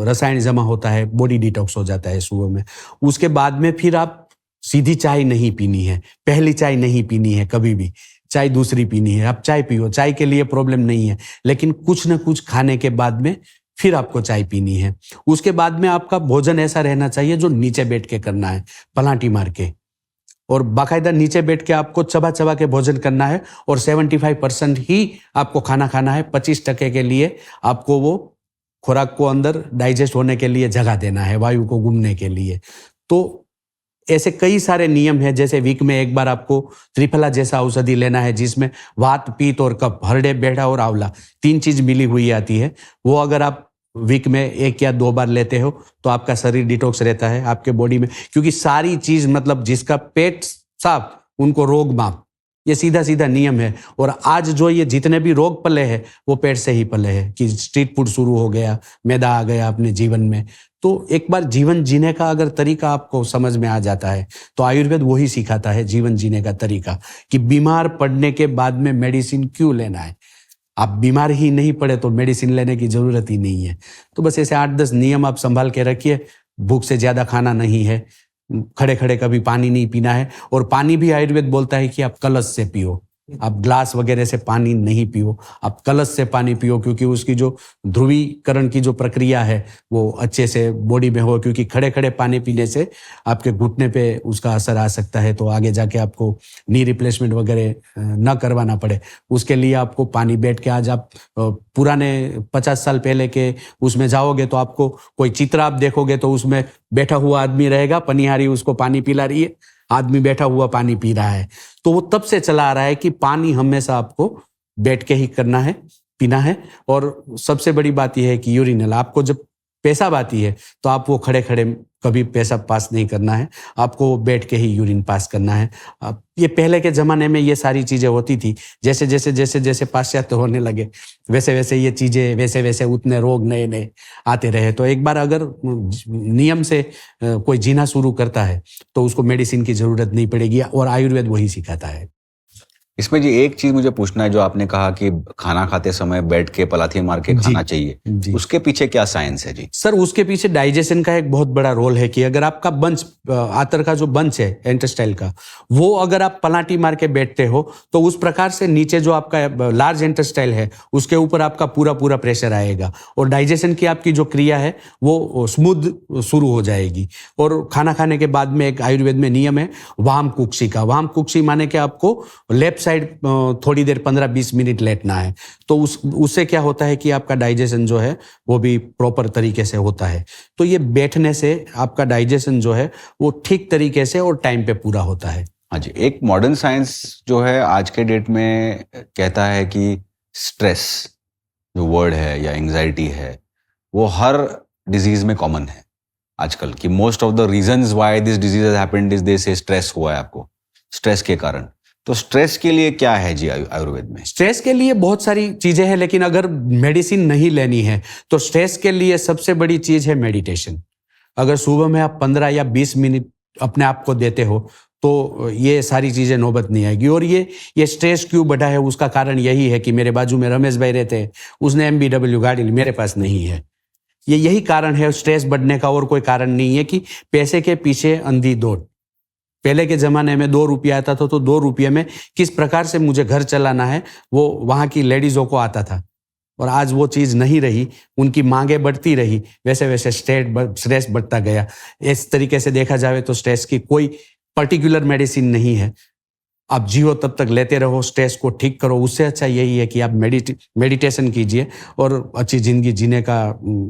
रसायन जमा होता है, बॉडी डिटॉक्स हो जाता है सुबह में। उसके बाद में फिर आप सीधी चाय नहीं पीनी है, पहली चाय नहीं पीनी है, कभी भी चाय दूसरी पीनी है। आप चाय पियो, चाय के लिए प्रॉब्लम नहीं है, लेकिन कुछ ना कुछ खाने के बाद में फिर आपको चाय पीनी है। उसके बाद में आपका भोजन ऐसा रहना चाहिए जो नीचे बैठ के करना है, पलांटी मार के, और बाकायदा नीचे बैठ के आपको चबा चबा के भोजन करना है, और 75% ही आपको खाना खाना है। 25% के लिए आपको वो खुराक को अंदर डाइजेस्ट होने के लिए जगह देना है, वायु को घूमने के लिए। तो ऐसे कई सारे नियम हैं। जैसे वीक में एक बार आपको त्रिफला जैसा औषधि लेना है, जिसमें वात, पित्त और कफ, हरड़े, बेढ़ा और आंवला 3 चीज मिली हुई आती है। वो अगर आप वीक में 1 या 2 बार लेते हो तो आपका शरीर डिटॉक्स रहता है आपके बॉडी में, क्योंकि सारी चीज, मतलब जिसका पेट साफ उनको रोग माफ, ये सीधा सीधा नियम है। और आज जो ये जितने भी रोग पले हैं वो पेट से ही पले हैं, कि स्ट्रीट फूड शुरू हो गया, मैदा आ गया अपने जीवन में। तो एक बार जीवन जीने का अगर तरीका आपको समझ में आ जाता है तो आयुर्वेद वही सिखाता है जीवन जीने का तरीका, कि बीमार पड़ने के बाद में मेडिसिन क्यों लेना है। आप बीमार ही नहीं पड़े तो मेडिसिन लेने की जरूरत ही नहीं है। तो बस ऐसे 8-10 नियम आप संभाल के रखिए। भूख से ज्यादा खाना नहीं है, खड़े खड़े कभी पानी नहीं पीना है, और पानी भी आयुर्वेद बोलता है कि आप कलश से पियो, आप ग्लास वगैरह से पानी नहीं पियो, आप कलश से पानी पियो, क्योंकि उसकी जो ध्रुवीकरण की जो प्रक्रिया है वो अच्छे से बॉडी में हो। क्योंकि खड़े खड़े पानी पीने से आपके घुटने पे उसका असर आ सकता है, तो आगे जाके आपको नी रिप्लेसमेंट वगैरह न करवाना पड़े। उसके लिए आपको पानी बैठ के, आज आप पुराने 50 साल पहले के उसमें जाओगे तो आपको कोई चित्र आप देखोगे तो उसमें बैठा हुआ आदमी रहेगा, पनिहारी उसको पानी पिला रही है, आदमी बैठा हुआ पानी पी रहा है। तो वो तब से चला आ रहा है कि पानी हमेशा आपको बैठ के ही करना है, पीना है। और सबसे बड़ी बात यह है कि यूरिनल, आपको जब पेशाब आती है तो आप वो खड़े खड़े कभी पेशाब पास नहीं करना है, आपको बैठ के ही यूरिन पास करना है। ये पहले के जमाने में ये सारी चीजें होती थी। जैसे जैसे जैसे जैसे पाश्चात्य होने लगे वैसे वैसे ये चीजें, वैसे वैसे उतने रोग नए नए आते रहे। तो एक बार अगर नियम से कोई जीना शुरू करता है तो उसको मेडिसिन की जरूरत नहीं पड़ेगी, और आयुर्वेद वही सिखाता है। इसमें जी एक चीज मुझे पूछना है, जो आपने कहा कि खाना खाते समय बैठ के पलाथी मार के खाना चाहिए, उसके पीछे क्या साइंस है जी? सर, उसके पीछे डाइजेशन का एक बहुत बड़ा रोल है, कि अगर आपका बंच, आंतर का जो बंच है इंटेस्टाइल का, वो अगर आप पलाटी मार के बैठते हो तो उस प्रकार से नीचे जो आपका लार्ज इंटेस्टाइल है उसके ऊपर आपका पूरा पूरा प्रेशर आएगा, और डाइजेशन की आपकी जो क्रिया है वो स्मूथ शुरू हो जाएगी। और खाना खाने के बाद में एक आयुर्वेद में नियम है वाम कुक्षी का। वाम कुक्षी माने कि आपको लेफ्ट साइड थोड़ी देर 15-20 मिनट लेटना है। तो उससे क्या होता है कि आपका डाइजेशन जो है वो भी प्रॉपर तरीके से होता है। तो ये बैठने से आपका डाइजेशन जो है वो ठीक तरीके से और टाइम पे पूरा होता है। हाँ जी। एक मॉडर्न साइंस जो है आज के डेट में कहता है कि स्ट्रेस जो वर्ड है या एंजाइटी है वो हर डिजीज में कॉमन है आजकल, कि most of the reasons why this disease has happened is they से स्ट्रेस हुआ है आपको, स्ट्रेस के कारण। तो स्ट्रेस के लिए क्या है जी आयुर्वेद में? स्ट्रेस के लिए बहुत सारी चीजें हैं, लेकिन अगर मेडिसिन नहीं लेनी है तो स्ट्रेस के लिए सबसे बड़ी चीज है मेडिटेशन। अगर सुबह में आप 15 या 20 मिनट अपने आप को देते हो तो ये सारी चीज़ें नौबत नहीं आएगी। और ये स्ट्रेस क्यों बढ़ा है, उसका कारण यही है कि मेरे बाजू में रमेश भाई रहते हैं, उसने MBW गाड़ी ली, मेरे पास नहीं है। यही कारण है स्ट्रेस बढ़ने का, और कोई कारण नहीं है कि पैसे के पीछे अंधी दौड़। पहले के ज़माने में 2 रुपया आता था तो 2 रुपये में किस प्रकार से मुझे घर चलाना है वो वहाँ की लेडीज़ों को आता था। और आज वो चीज़ नहीं रही, उनकी मांगे बढ़ती रही, वैसे वैसे स्ट्रेस बढ़ता गया। इस तरीके से देखा जाए तो स्ट्रेस की कोई पर्टिकुलर मेडिसिन नहीं है। आप जियो तब तक लेते रहो, स्ट्रेस को ठीक करो। उससे अच्छा यही है कि आप मेडिटेशन कीजिए और अच्छी ज़िंदगी जीने का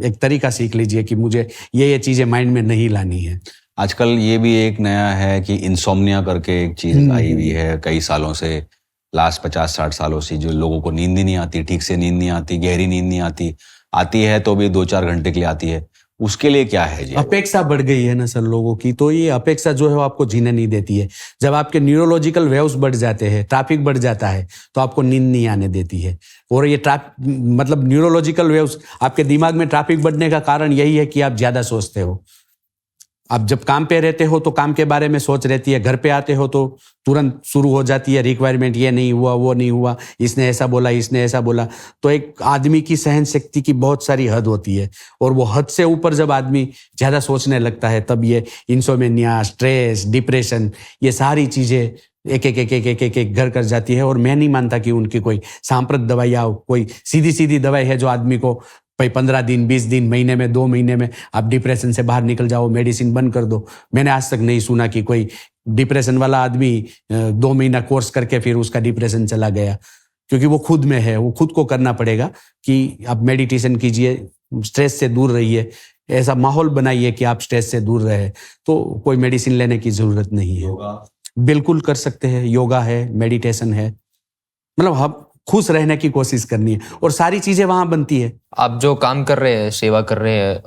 एक तरीका सीख लीजिए कि मुझे ये चीज़ें माइंड में नहीं लानी है। आजकल ये भी एक नया है कि इंसोम्निया करके एक चीज़ आई हुई है कई सालों से, लास्ट 50-60 सालों से, जो लोगों को नींद ही नहीं आती, ठीक से नींद नहीं आती, गहरी नींद नहीं आती है तो भी 2-4 घंटे के लिए आती है। उसके लिए क्या है जी? अपेक्षा बढ़ गई है ना सर लोगों की, तो ये अपेक्षा जो है वो आपको जीने नहीं देती है। जब आपके न्यूरोलॉजिकल वेव्स बढ़ जाते हैं, ट्रैफिक बढ़ जाता है, तो आपको नींद नहीं आने देती है। और ये मतलब न्यूरोलॉजिकल वेव्स, आपके दिमाग में ट्रैफिक बढ़ने का कारण यही है कि आप ज़्यादा सोचते हो। आप जब काम पे रहते हो तो काम के बारे में सोच रहती है, घर पे आते हो तो तुरंत शुरू हो जाती है रिक्वायरमेंट, ये नहीं हुआ, वो नहीं हुआ, इसने ऐसा बोला, इसने ऐसा बोला। तो एक आदमी की सहन शक्ति की बहुत सारी हद होती है, और वो हद से ऊपर जब आदमी ज़्यादा सोचने लगता है तब ये इंसोमेनिया, स्ट्रेस, डिप्रेशन, ये सारी चीज़ें एक घर कर जाती है। और मैं नहीं मानता कि उनकी कोई सांप्रत दवाई या कोई सीधी सीधी दवाई है जो आदमी को भाई 15 दिन, 20 दिन, महीने में, 2 महीने में आप डिप्रेशन से बाहर निकल जाओ, मेडिसिन बंद कर दो। मैंने आज तक नहीं सुना कि कोई डिप्रेशन वाला आदमी 2 महीना कोर्स करके फिर उसका डिप्रेशन चला गया, क्योंकि वो खुद में है, वो खुद को करना पड़ेगा कि आप मेडिटेशन कीजिए, स्ट्रेस से दूर रहिए, ऐसा माहौल बनाइए कि आप स्ट्रेस से दूर रहे, तो कोई मेडिसिन लेने की जरूरत नहीं है। बिल्कुल कर सकते हैं, योगा है, मेडिटेशन है, मतलब हम खुश रहने की कोशिश करनी है और सारी चीजें वहां बनती है। आप जो काम कर रहे हैं, सेवा कर रहे हैं,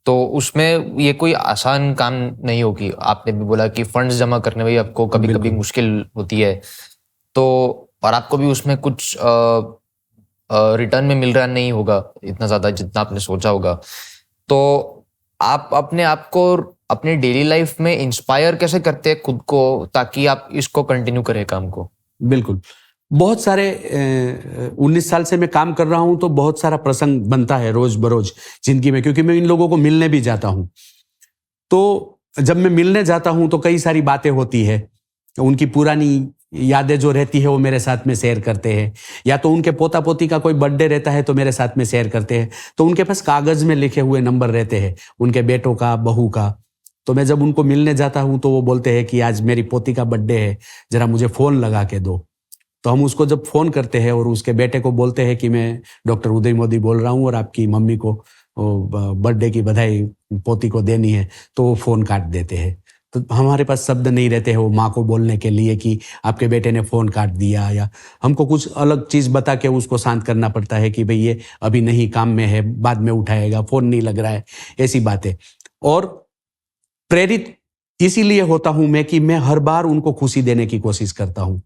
तो उसमें ये कोई आसान काम नहीं होगी। आपने भी बोला कि फंड्स जमा करने में आपको कभी कभी मुश्किल होती है, तो और आपको भी उसमें कुछ रिटर्न में मिल रहा नहीं होगा इतना ज्यादा जितना आपने सोचा होगा। तो आप अपने आप को अपने डेली लाइफ में इंस्पायर कैसे करते हैं खुद को, ताकि आप इसको कंटिन्यू करें काम को? बिल्कुल, बहुत सारे 19 साल से मैं काम कर रहा हूं, तो बहुत सारा प्रसंग बनता है रोज बरोज जिंदगी में, क्योंकि मैं इन लोगों को मिलने भी जाता हूं। तो जब मैं मिलने जाता हूं तो कई सारी बातें होती है, उनकी पुरानी यादें जो रहती है वो मेरे साथ में शेयर करते हैं, या तो उनके पोता पोती का कोई बर्थडे रहता है तो मेरे साथ में शेयर करते हैं। तो उनके पास कागज में लिखे हुए नंबर रहते हैं उनके बेटों का, बहू का। तो मैं जब उनको मिलने जाता हूं तो वो बोलते हैं कि आज मेरी पोती का बर्थडे है, जरा मुझे फोन लगा के दो। तो हम उसको जब फोन करते हैं और उसके बेटे को बोलते हैं कि मैं डॉक्टर उदय मोदी बोल रहा हूँ और आपकी मम्मी को बर्थडे की बधाई पोती को देनी है, तो वो फोन काट देते हैं। तो हमारे पास शब्द नहीं रहते हैं वो माँ को बोलने के लिए कि आपके बेटे ने फोन काट दिया, या हमको कुछ अलग चीज बता के उसको शांत करना पड़ता है कि भाई ये अभी नहीं, काम में है, बाद में उठाएगा, फोन नहीं लग रहा है, ऐसी बातें। और प्रेरित इसीलिए होता हूं मैं कि मैं हर बार उनको खुशी देने की कोशिश करता हूं।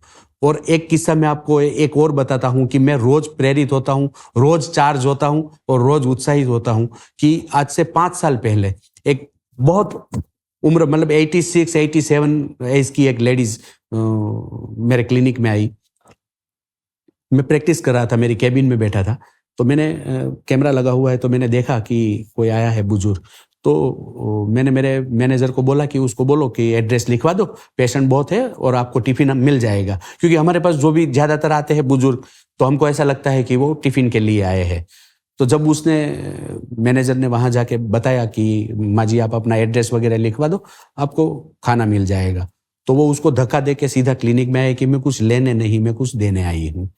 और एक किस्सा मैं आपको एक और बताता हूं कि मैं रोज प्रेरित होता हूं, रोज चार्ज होता हूं और रोज उत्साहित होता हूं कि आज से 5 साल पहले एक बहुत उम्र, मतलब 86-87 एज की एक लेडीज मेरे क्लिनिक में आई। मैं प्रैक्टिस कर रहा था, मेरी कैबिन में बैठा था, तो मैंने कैमरा लगा हुआ है तो मैंने देखा कि कोई आया है बुजुर्ग। तो मैंने मेरे मैनेजर को बोला कि उसको बोलो कि एड्रेस लिखवा दो, पेशेंट बहुत है और आपको टिफिन मिल जाएगा, क्योंकि हमारे पास जो भी ज़्यादातर आते हैं बुजुर्ग तो हमको ऐसा लगता है कि वो टिफिन के लिए आए हैं। तो जब उसने, मैनेजर ने वहाँ जाके बताया कि माँ जी आप अपना एड्रेस वगैरह लिखवा दो, आपको खाना मिल जाएगा, तो वो उसको धक्का दे के सीधा क्लिनिक में आए कि मैं कुछ लेने नहीं, मैं कुछ देने आई हूँ।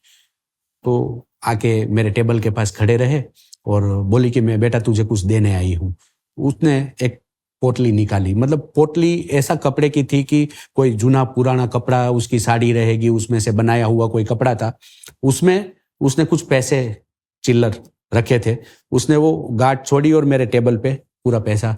तो आके मेरे टेबल के पास खड़े रहे और बोली कि मैं बेटा तुझे कुछ देने आई हूँ। उसने एक पोटली निकाली, मतलब पोटली ऐसा कपड़े की थी कि कोई जूना पुराना कपड़ा, उसकी साड़ी रहेगी, उसमें से बनाया हुआ कोई कपड़ा था। उसमें उसने कुछ पैसे चिल्लर रखे थे, उसने वो गार्ड छोड़ी और मेरे टेबल पे पूरा पैसा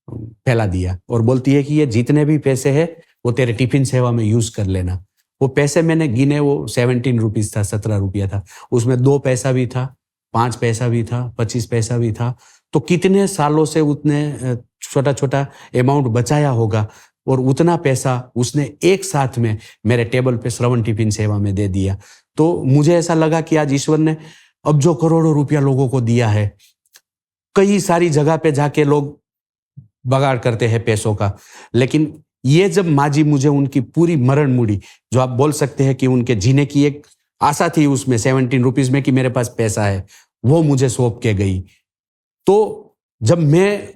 फैला दिया और बोलती है कि ये जितने भी पैसे हैं वो तेरे टिफिन सेवा में यूज कर लेना। वो पैसे मैंने गिने, वो 17 रुपीज था, 17 रुपया था। उसमें 2 पैसा भी था, 5 पैसा भी था, 25 पैसा भी था। तो कितने सालों से उसने छोटा छोटा अमाउंट बचाया होगा, और उतना पैसा उसने एक साथ में मेरे टेबल पे श्रवण टिफिन सेवा में दे दिया। तो मुझे ऐसा लगा कि आज ईश्वर ने अब जो करोड़ों रुपया लोगों को दिया है, कई सारी जगह पे जाके लोग बगाड़ करते हैं पैसों का, लेकिन ये जब माँ जी मुझे उनकी पूरी मरण मूड़ी, जो आप बोल सकते हैं कि उनके जीने की एक आशा थी उसमें 17 रुपीज में कि मेरे पास पैसा है, वो मुझे सौंप के गई। तो जब मैं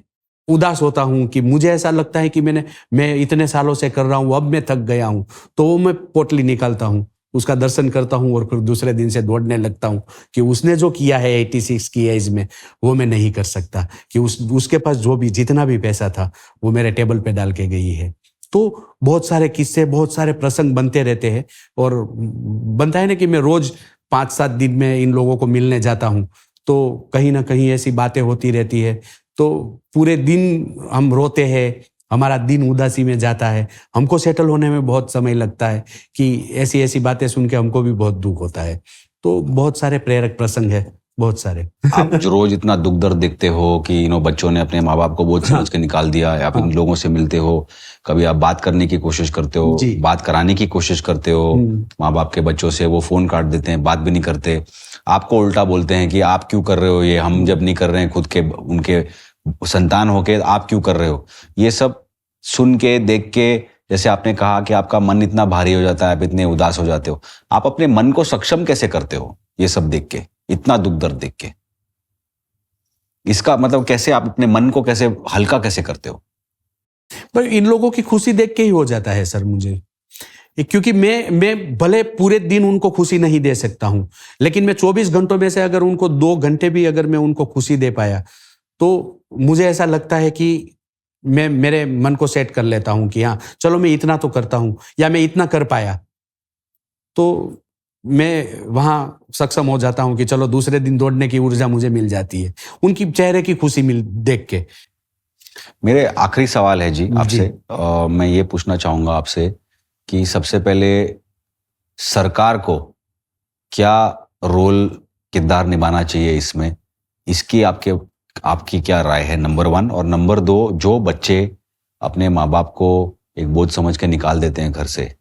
उदास होता हूं कि मुझे ऐसा लगता है कि मैं इतने सालों से कर रहा हूं, अब मैं थक गया हूं, तो वो मैं पोटली निकालता हूं, उसका दर्शन करता हूं और फिर दूसरे दिन से दौड़ने लगता हूं कि उसने जो किया है 86 की एज में, वो मैं नहीं कर सकता, कि उसके पास जो भी जितना भी पैसा था वो मेरे टेबल पे डाल के गई है। तो बहुत सारे किस्से, बहुत सारे प्रसंग बनते रहते हैं, और बनता है ना कि मैं रोज 5-7 दिन में इन लोगों को मिलने जाता हूं, तो कहीं ना कहीं ऐसी बातें होती रहती है। तो पूरे दिन हम रोते हैं, हमारा दिन उदासी में जाता है, हमको सेटल होने में बहुत समय लगता है कि ऐसी ऐसी बातें सुन के हमको भी बहुत दुख होता है। तो बहुत सारे प्रेरक प्रसंग है, बहुत सारे। आप जो रोज इतना दुख दर्द देखते हो कि बच्चों ने अपने माँ बाप को बहुत समझ के निकाल दिया, या फिर लोगों से मिलते हो, कभी आप बात करने की कोशिश करते हो, बात कराने की कोशिश करते हो माँ बाप के बच्चों से, वो फोन काट देते हैं, बात भी नहीं करते, आपको उल्टा बोलते हैं कि आप क्यों कर रहे हो ये, हम जब नहीं कर रहे हैं खुद के उनके संतान होके आप क्यों कर रहे हो। ये सब सुन के देख के, जैसे आपने कहा कि आपका मन इतना भारी हो जाता है, आप इतने उदास हो जाते हो, आप अपने मन को सक्षम कैसे करते हो ये सब देख के, इतना दुख दर्द देख के? इसका मतलब कैसे आप अपने मन को कैसे हल्का कैसे करते हो? पर इन लोगों की खुशी देख के ही हो जाता है सर मुझे, क्योंकि मैं भले पूरे दिन उनको खुशी नहीं दे सकता हूं, लेकिन मैं 24 घंटों में से अगर उनको 2 घंटे भी अगर मैं उनको खुशी दे पाया, तो मुझे ऐसा लगता है कि मैं मेरे मन को सेट कर लेता हूं कि हाँ चलो मैं इतना तो करता हूं, या मैं इतना कर पाया, तो मैं वहां सक्षम हो जाता हूं कि चलो दूसरे दिन दौड़ने की ऊर्जा मुझे मिल जाती है, उनकी चेहरे की खुशी देख के। मेरे आखिरी सवाल है जी आपसे, मैं ये पूछना चाहूंगा आपसे कि सबसे पहले सरकार को क्या रोल किरदार निभाना चाहिए इसमें, इसकी आपकी क्या राय है, नंबर 1। और नंबर 2, जो बच्चे अपने माँ बाप को एक बोझ समझ के निकाल देते हैं घर से,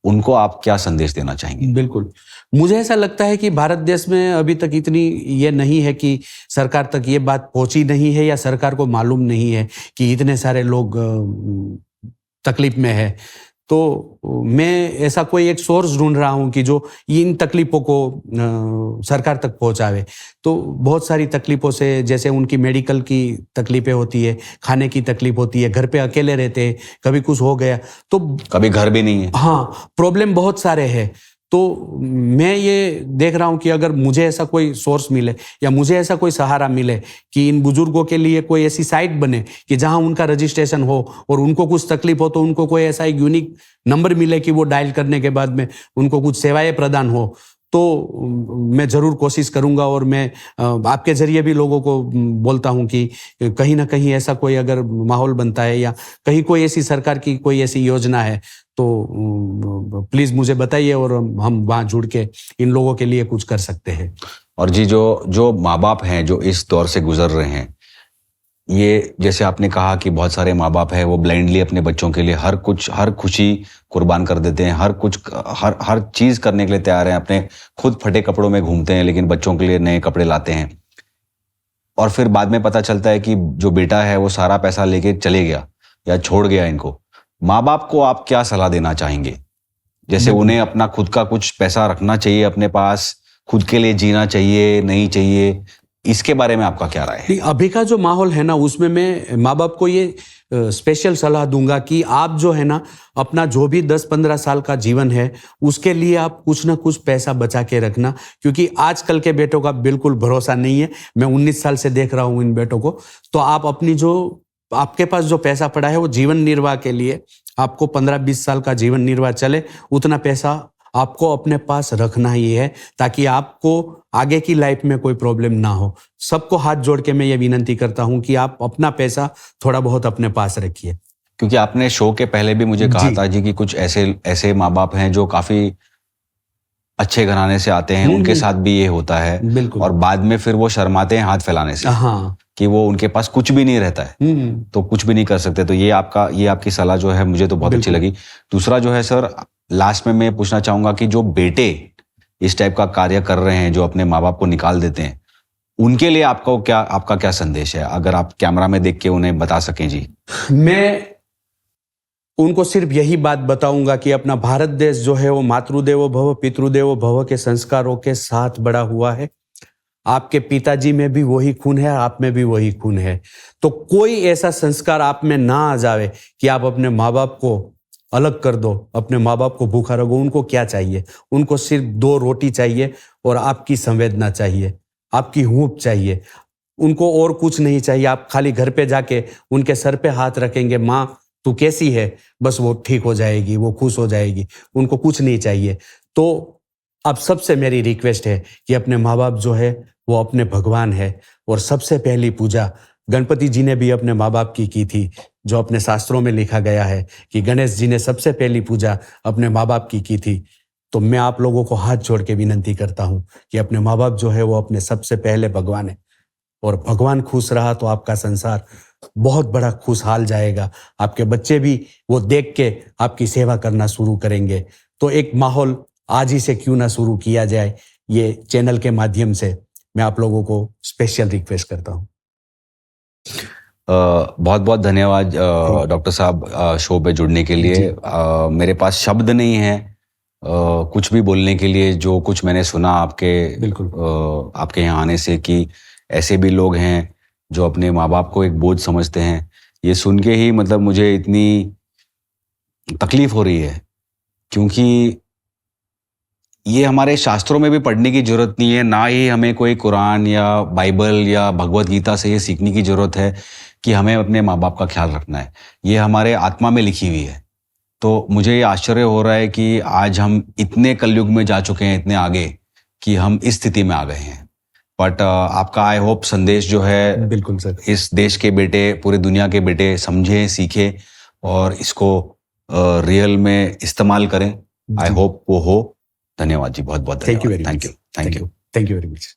उनको आप क्या संदेश देना चाहेंगे? बिल्कुल, मुझे ऐसा लगता है कि भारत देश में अभी तक इतनी ये नहीं है कि सरकार तक ये बात पहुंची नहीं है, या सरकार को मालूम नहीं है कि इतने सारे लोग तकलीफ में है। तो मैं ऐसा कोई एक सोर्स ढूंढ रहा हूं कि जो इन तकलीफों को सरकार तक पहुंचावे। तो बहुत सारी तकलीफों से, जैसे उनकी मेडिकल की तकलीफें होती है, खाने की तकलीफ होती है, घर पे अकेले रहते हैं, कभी कुछ हो गया तो कभी घर भी नहीं है, हाँ प्रॉब्लम बहुत सारे हैं। तो मैं ये देख रहा हूं कि अगर मुझे ऐसा कोई सोर्स मिले, या मुझे ऐसा कोई सहारा मिले कि इन बुजुर्गों के लिए कोई ऐसी साइट बने कि जहां उनका रजिस्ट्रेशन हो, और उनको कुछ तकलीफ हो तो उनको कोई ऐसा एक यूनिक नंबर मिले कि वो डायल करने के बाद में उनको कुछ सेवाएं प्रदान हो, तो मैं जरूर कोशिश करूंगा। और मैं आपके जरिए भी लोगों को बोलता हूं कि कहीं ना कहीं ऐसा कोई अगर माहौल बनता है, या कहीं कोई ऐसी सरकार की कोई ऐसी योजना है, तो प्लीज मुझे बताइए, और हम वहां जुड़ के इन लोगों के लिए कुछ कर सकते हैं। और जी जो माँ बाप हैं जो इस दौर से गुजर रहे हैं, ये जैसे आपने कहा कि बहुत सारे माँ बाप हैं वो ब्लाइंडली अपने बच्चों के लिए हर खुशी कुर्बान कर देते हैं, हर चीज करने के लिए तैयार हैं, अपने खुद फटे कपड़ों में घूमते हैं, लेकिन बच्चों के लिए नए कपड़े लाते हैं, और फिर बाद में पता चलता है कि जो बेटा है वो सारा पैसा लेके चले गया या छोड़ गया इनको। माँ बाप को आप क्या सलाह देना चाहेंगे? जैसे उन्हें अपना खुद का कुछ पैसा रखना चाहिए अपने पास, खुद के लिए जीना चाहिए, नहीं चाहिए, इसके बारे में आपका क्या राय है? अभी का जो माहौल है ना, उसमें मैं माँ बाप को ये स्पेशल सलाह दूंगा कि आप जो है ना, अपना जो भी 10-15 साल का जीवन है, उसके लिए आप कुछ ना कुछ पैसा बचा के रखना, क्योंकि आजकल के बेटों का बिल्कुल भरोसा नहीं है। मैं 19 साल से देख रहा हूँ इन बेटों को। तो आप अपनी जो आपके पास जो पैसा पड़ा है, वो जीवन निर्वाह के लिए, आपको 15-20 साल का जीवन निर्वाह चले, उतना पैसा आपको अपने पास रखना ही है, ताकि आपको आगे की लाइफ में कोई प्रॉब्लम ना हो। सबको हाथ जोड़ के मैं ये विनती करता हूं कि आप अपना पैसा थोड़ा बहुत अपने पास रखिए। क्योंकि आपने शो के पहले भी मुझे कहा था जी कि कुछ ऐसे माँ बाप हैं जो काफी अच्छे घराने से आते हैं, उनके साथ भी ये होता है, बिल्कुल। और बाद में फिर वो शर्माते हैं हाथ फैलाने से। हाँ, कि वो उनके पास कुछ भी नहीं रहता है तो कुछ भी नहीं कर सकते। तो ये आपकी सलाह जो है मुझे तो बहुत अच्छी लगी। दूसरा जो है सर, लास्ट में मैं पूछना चाहूंगा कि जो बेटे इस टाइप का कार्य कर रहे हैं, जो अपने माँ बाप को निकाल देते हैं, उनके लिए आपका क्या संदेश है, अगर आप कैमरा में देख के उन्हें बता सकें जी। मैं उनको सिर्फ यही बात बताऊंगा कि अपना भारत देश जो है वो मातृदेवो भव पितृदेवो भव के संस्कारों के साथ बड़ा हुआ है। आपके पिताजी में भी वही खून है, आप में भी वही खून है। तो कोई ऐसा संस्कार आप में ना आ जावे कि आप अपने माँ बाप को अलग कर दो, अपने माँ बाप को भूखा रखो। उनको क्या चाहिए? उनको सिर्फ 2 रोटी चाहिए और आपकी संवेदना चाहिए, आपकी हूंफ चाहिए। उनको और कुछ नहीं चाहिए। आप खाली घर पे जाके उनके सर पे हाथ रखेंगे, माँ तू कैसी है, बस वो ठीक हो जाएगी, वो खुश हो जाएगी। उनको कुछ नहीं चाहिए। तो अब सबसे मेरी रिक्वेस्ट है कि अपने माँ बाप जो है वो अपने भगवान है, और सबसे पहली पूजा गणपति जी ने भी अपने माँ बाप की थी, जो अपने शास्त्रों में लिखा गया है कि गणेश जी ने सबसे पहली पूजा अपने माँ बाप की थी। तो मैं आप लोगों को हाथ जोड़ के विनती करता हूँ कि अपने माँ बाप जो है वो अपने सबसे पहले भगवान है, और भगवान खुश रहा तो आपका संसार बहुत बड़ा खुशहाल जाएगा। आपके बच्चे भी वो देख के आपकी सेवा करना शुरू करेंगे। तो एक माहौल आज ही से क्यों ना शुरू किया जाए, ये चैनल के माध्यम से मैं आप लोगों को स्पेशल रिक्वेस्ट करता हूँ। बहुत बहुत धन्यवाद डॉक्टर साहब शो पे जुड़ने के लिए। मेरे पास शब्द नहीं है कुछ भी बोलने के लिए। जो कुछ मैंने सुना आपके यहाँ आने से कि ऐसे भी लोग हैं जो अपने माँ बाप को एक बोझ समझते हैं, ये सुन के ही मतलब मुझे इतनी तकलीफ हो रही है, क्योंकि ये हमारे शास्त्रों में भी पढ़ने की जरूरत नहीं है, ना ही हमें कोई कुरान या बाइबल या भगवत गीता से ये सीखने की जरूरत है कि हमें अपने माँ बाप का ख्याल रखना है। ये हमारे आत्मा में लिखी हुई है। तो मुझे ये आश्चर्य हो रहा है कि आज हम इतने कलयुग में जा चुके हैं, इतने आगे, कि हम इस स्थिति में आ गए हैं। बट आपका आई होप संदेश जो है बिल्कुल सर, इस देश के बेटे, पूरी दुनिया के बेटे समझें, सीखें और इसको रियल में इस्तेमाल करें। आई होप वो हो। धन्यवाद जी, बहुत बहुत थैंक यू धन्यवाद। Very much. Thank you. Thank you very much.